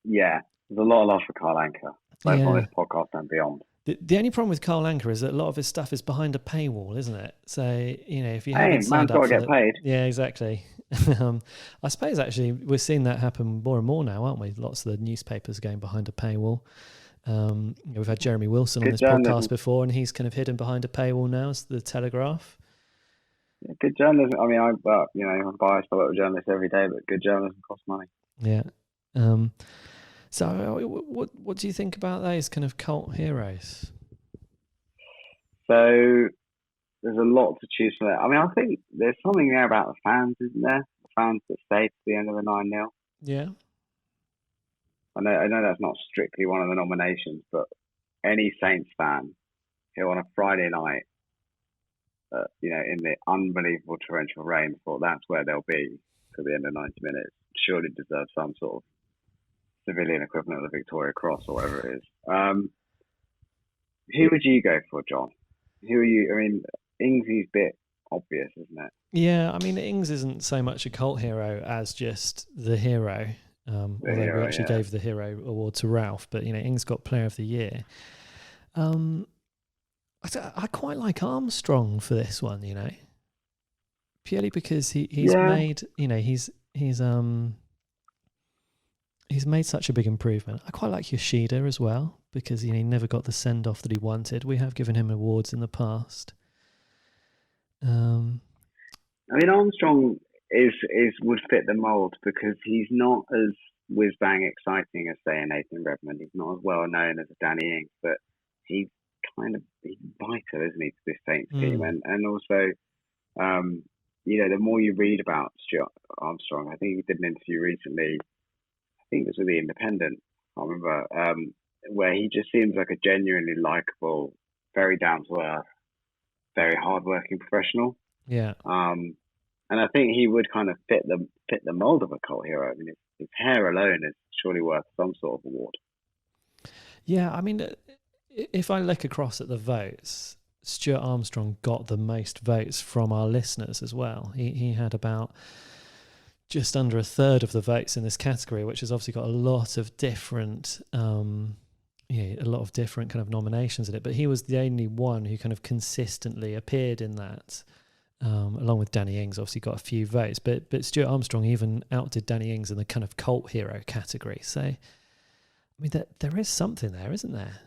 Yeah, there's a lot of love for Carl Anker, both on this podcast and beyond. The only problem with Carl Anker is that a lot of his stuff is behind a paywall, isn't it? So, if you haven't signed up for get paid. Yeah, exactly. I suppose actually we're seeing that happen more and more now, aren't we? Lots of the newspapers going behind a paywall. We've had Jeremy Wilson on this podcast before, and he's kind of hidden behind a paywall now. It's the Telegraph. Yeah, good journalism. I mean, I'm biased. I work with journalists every day, but good journalism costs money. Yeah. So, what do you think about those kind of cult heroes? So, there's a lot to choose from there. I mean, I think there's something there about the fans, isn't there? The fans that stayed to the end of the 9-0. Yeah. I know that's not strictly one of the nominations, but any Saints fan who on a Friday night, in the unbelievable torrential rain, thought that's where they'll be to the end of 90 minutes, surely deserves some sort of civilian equivalent of the Victoria Cross or whatever it is. Who would you go for, John? Who are you? I mean, Ingsy's bit obvious, isn't it? Yeah, I mean, Ings isn't so much a cult hero as just the hero. Although we actually gave the hero award to Ralph, but Ings got Player of the Year. I quite like Armstrong for this one, purely because he's made he's made such a big improvement. I quite like Yoshida as well because he never got the send off that he wanted. We have given him awards in the past. I mean, Armstrong would fit the mould because he's not as whiz bang exciting as say a Nathan Redmond. He's not as well known as a Danny Ings, but he's vital, isn't he, to this Saints team? And also, the more you read about Stuart Armstrong, I think he did an interview recently. I think it was with the Independent. I can't remember, where he just seems like a genuinely likable, very down to earth, very hardworking professional. Yeah. And I think he would kind of fit the mold of a cult hero. I mean, his hair alone is surely worth some sort of award. Yeah, I mean, if I look across at the votes, Stuart Armstrong got the most votes from our listeners as well. He had about just under a third of the votes in this category, which has obviously got a lot of different, kind of nominations in it. But he was the only one who kind of consistently appeared in that. Along with Danny Ings, obviously got a few votes, but Stuart Armstrong even outdid Danny Ings in the kind of cult hero category. So, I mean, there is something there, isn't there?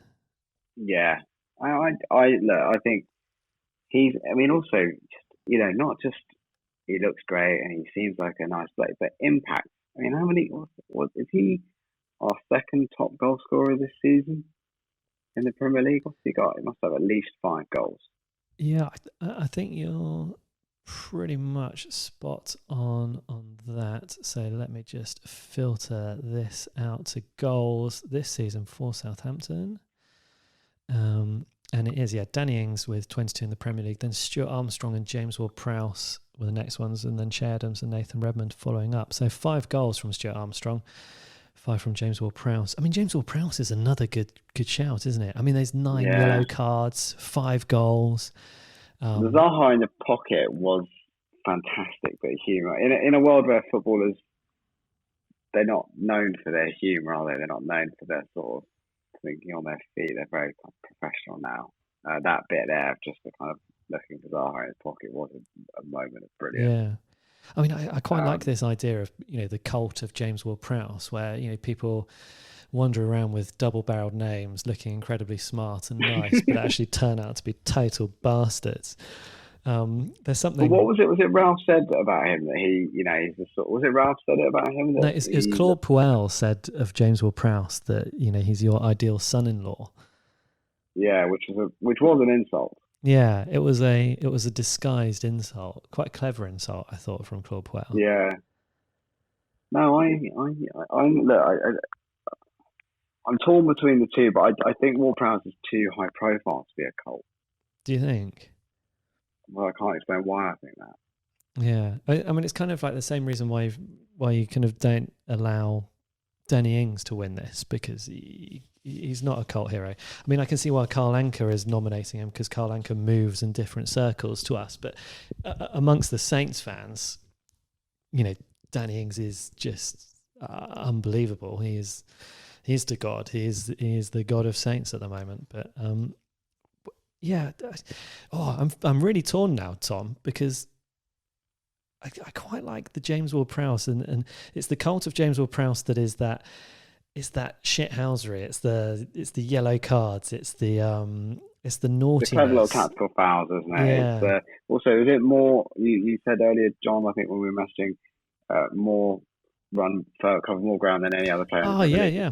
Yeah, I think he's. I mean, also, not just he looks great and he seems like a nice player, but impact. I mean, how many? What is he? Our second top goal scorer this season in the Premier League. What's he got? He must have at least 5 goals. Yeah, I think you're pretty much spot on that. So let me just filter this out to goals this season for Southampton. And it is, Danny Ings with 22 in the Premier League, then Stuart Armstrong and James Ward-Prowse were the next ones, and then Che Adams and Nathan Redmond following up. So 5 goals from Stuart Armstrong, 5 from James Ward-Prowse. I mean, James Ward-Prowse is another good shout, isn't it? I mean, there's 9 yellow cards, 5 goals. The Zaha in the pocket was fantastic bit of humour. In a world where footballers, they're not known for their humour, are they? They're not known for their sort of thinking on their feet. They're very professional now. That bit there of just the kind of looking for Zaha in his pocket was a moment of brilliance. Yeah. I mean, I quite like this idea of, the cult of James Ward-Prowse, where, people wander around with double-barreled names looking incredibly smart and nice, but actually turn out to be total bastards. There's something... But what was it? Was it Ralph said about him that he, he's the sort... Was it Ralph said it about him? No, it's Claude Puel said of James Ward-Prowse that, he's your ideal son-in-law. Yeah, which was an insult. Yeah, it was a disguised insult, quite a clever insult, I thought, from Claude Puel. Yeah. No, I'm torn between the two, but I think Ward-Prowse is too high profile to be a cult. Do you think? Well, I can't explain why I think that. Yeah, I mean, it's kind of like the same reason why you kind of don't allow Danny Ings to win this, because he's not a cult hero. I mean, I can see why Carl Anker is nominating him, because Carl Anker moves in different circles to us, but amongst the Saints fans, you know, Danny Ings is just unbelievable. He's the god. He is the god of Saints at the moment. But I'm really torn now, Tom, because I quite like the James Ward-Prowse, and it's the cult of James Ward-Prowse that is that. It's that shithousery. It's the yellow cards. It's the naughtiness. The clever little tactical fouls, isn't it? Yeah. It's, also, is it more? You said earlier, John, I think when we were messaging, more cover more ground than any other player. Oh yeah.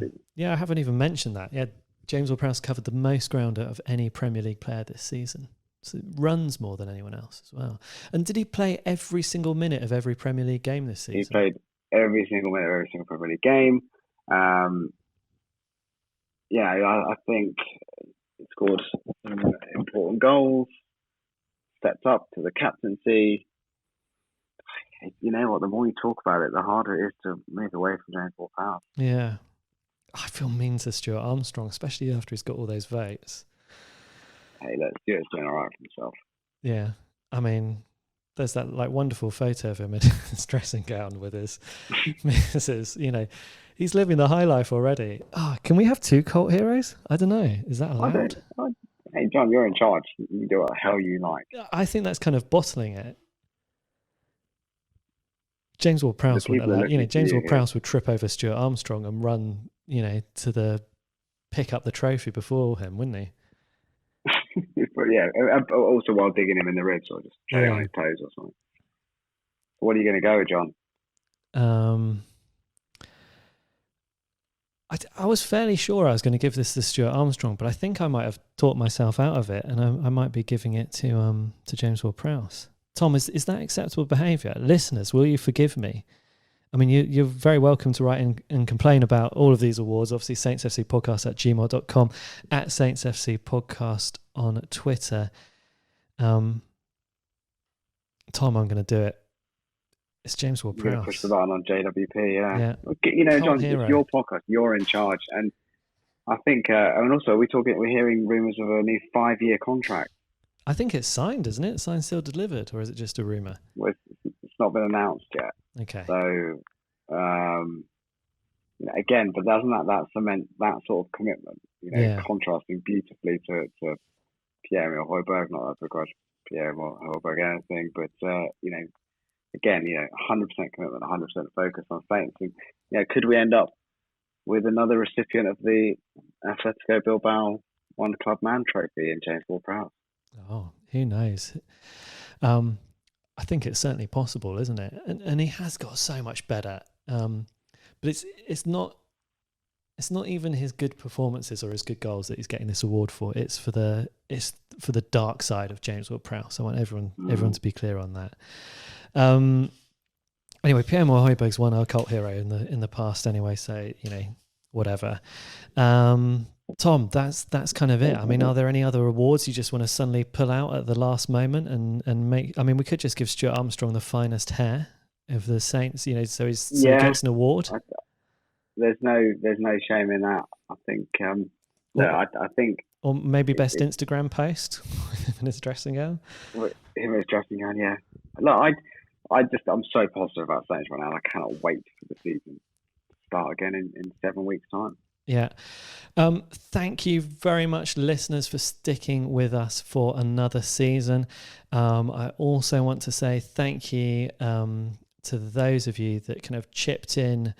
I haven't even mentioned that. Yeah, James Ward-Prowse covered the most ground out of any Premier League player this season. So it runs more than anyone else as well. And did he play every single minute of every Premier League game this season? He played every single minute of every single Premier League game. I think he scored some important goals, stepped up to the captaincy. You know what? The more you talk about it, the harder it is to move away from James Ward-Prowse. Yeah. I feel mean to Stuart Armstrong, especially after he's got all those votes. Hey, look, Stuart's doing all right for himself. Yeah. I mean, there's that like wonderful photo of him in his dressing gown with his missus. You know, he's living the high life already. Oh, can we have two cult heroes? I don't know. Is that allowed? Hey, John, you're in charge. You can do what the hell you like. I think that's kind of bottling it. James Ward-Prowse wouldn't allow. You know, James Ward-Prowse would trip over Stuart Armstrong and run, you know, pick up the trophy before him, wouldn't he? But yeah, also while digging him in the ribs or just treading on his toes or something. What are you going to go with, John? I was fairly sure I was going to give this to Stuart Armstrong, but I think I might have talked myself out of it, and I might be giving it to James Ward-Prowse. Tom, is that acceptable behaviour? Listeners, will you forgive me? I mean, you're very welcome to write in and complain about all of these awards. Obviously, saintsfcpodcast@gmail.com, at saintsfcpodcast on Twitter. Tom, I'm going to do it. It's James Ward-Prowse. You're going to push the button on JWP, yeah. You know, Cult John, hero. It's your podcast. You're in charge. And I think, and also we're hearing rumours of a new 5-year contract. I think it's signed, isn't it? Signed, sealed, delivered, or is it just a rumour? Well, it's not been announced yet. Okay. So, again, but doesn't that cement that sort of commitment? You know, contrasting beautifully to Pierre-Emile Højbjerg. Not that I begrudge Pierre-Emile Højbjerg anything, but again, 100% commitment, 100% focus on Saints. And, could we end up with another recipient of the Atletico Bilbao One Club Man Trophy in James Ward-Prowse? Oh, who knows? I think it's certainly possible, isn't it? And he has got so much better. But it's not even his good performances or his good goals that he's getting this award for. It's for the dark side of James Ward-Prowse. I want everyone to be clear on that. Anyway, Pierre-Emile Højbjerg's won our cult hero in the past anyway, so whatever. Tom, that's kind of it. I mean, are there any other awards you just want to suddenly pull out at the last moment and make? I mean, we could just give Stuart Armstrong the finest hair of the Saints, so he gets an award. There's no shame in that. I think. I think. Or maybe best Instagram post in his dressing gown. In his dressing gown, yeah. Look, I'm so positive about Saints right now. I cannot wait for the season to start again in 7 weeks' time. Yeah. Thank you very much, listeners, for sticking with us for another season. I also want to say thank you to those of you that kind of chipped in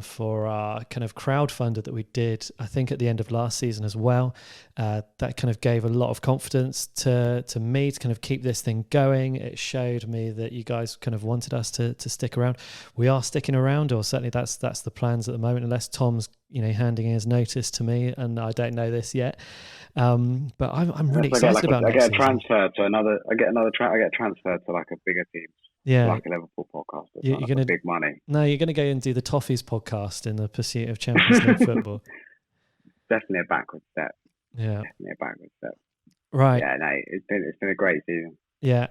for our kind of crowdfunder that we did, I think at the end of last season as well. That kind of gave a lot of confidence to me to kind of keep this thing going. It showed me that you guys kind of wanted us to stick around. We are sticking around, or certainly that's the plans at the moment, unless Tom's handing his notice to me, and I don't know this yet. But I'm really excited about next season. I get transferred to like a bigger team. Yeah, like a Liverpool podcast. You're going to big money. No, you're going to go and do the Toffees podcast in the pursuit of Champions League football. Definitely a backward step. Yeah, definitely a backward step. Right. Yeah, no, it's been a great season. Yeah.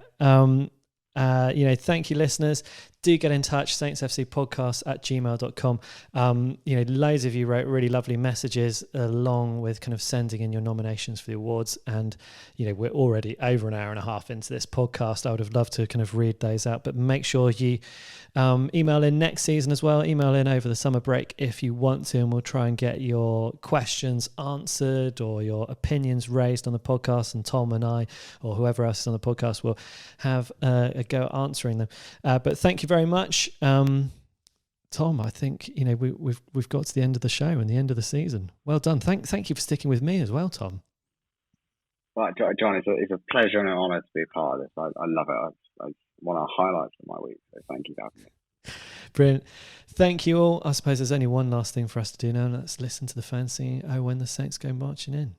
Thank you, listeners. Do get in touch, saintsfcpodcast@gmail.com. Loads of you wrote really lovely messages along with kind of sending in your nominations for the awards. And, we're already over an hour and a half into this podcast. I would have loved to kind of read those out, but make sure you email in next season as well. Email in over the summer break if you want to, and we'll try and get your questions answered or your opinions raised on the podcast. And Tom and I, or whoever else is on the podcast, will have a go at answering them. But thank you very much, Tom. I think we've got to the end of the show and the end of the season. Well done. Thank you for sticking with me as well, Tom. Well, John, it's a pleasure and an honour to be a part of this. I love it. It's one of the highlights of my week. So thank you for having me. Brilliant. Thank you all. I suppose there's only one last thing for us to do now, and let's listen to the Fanzine. Oh, when the Saints go marching in.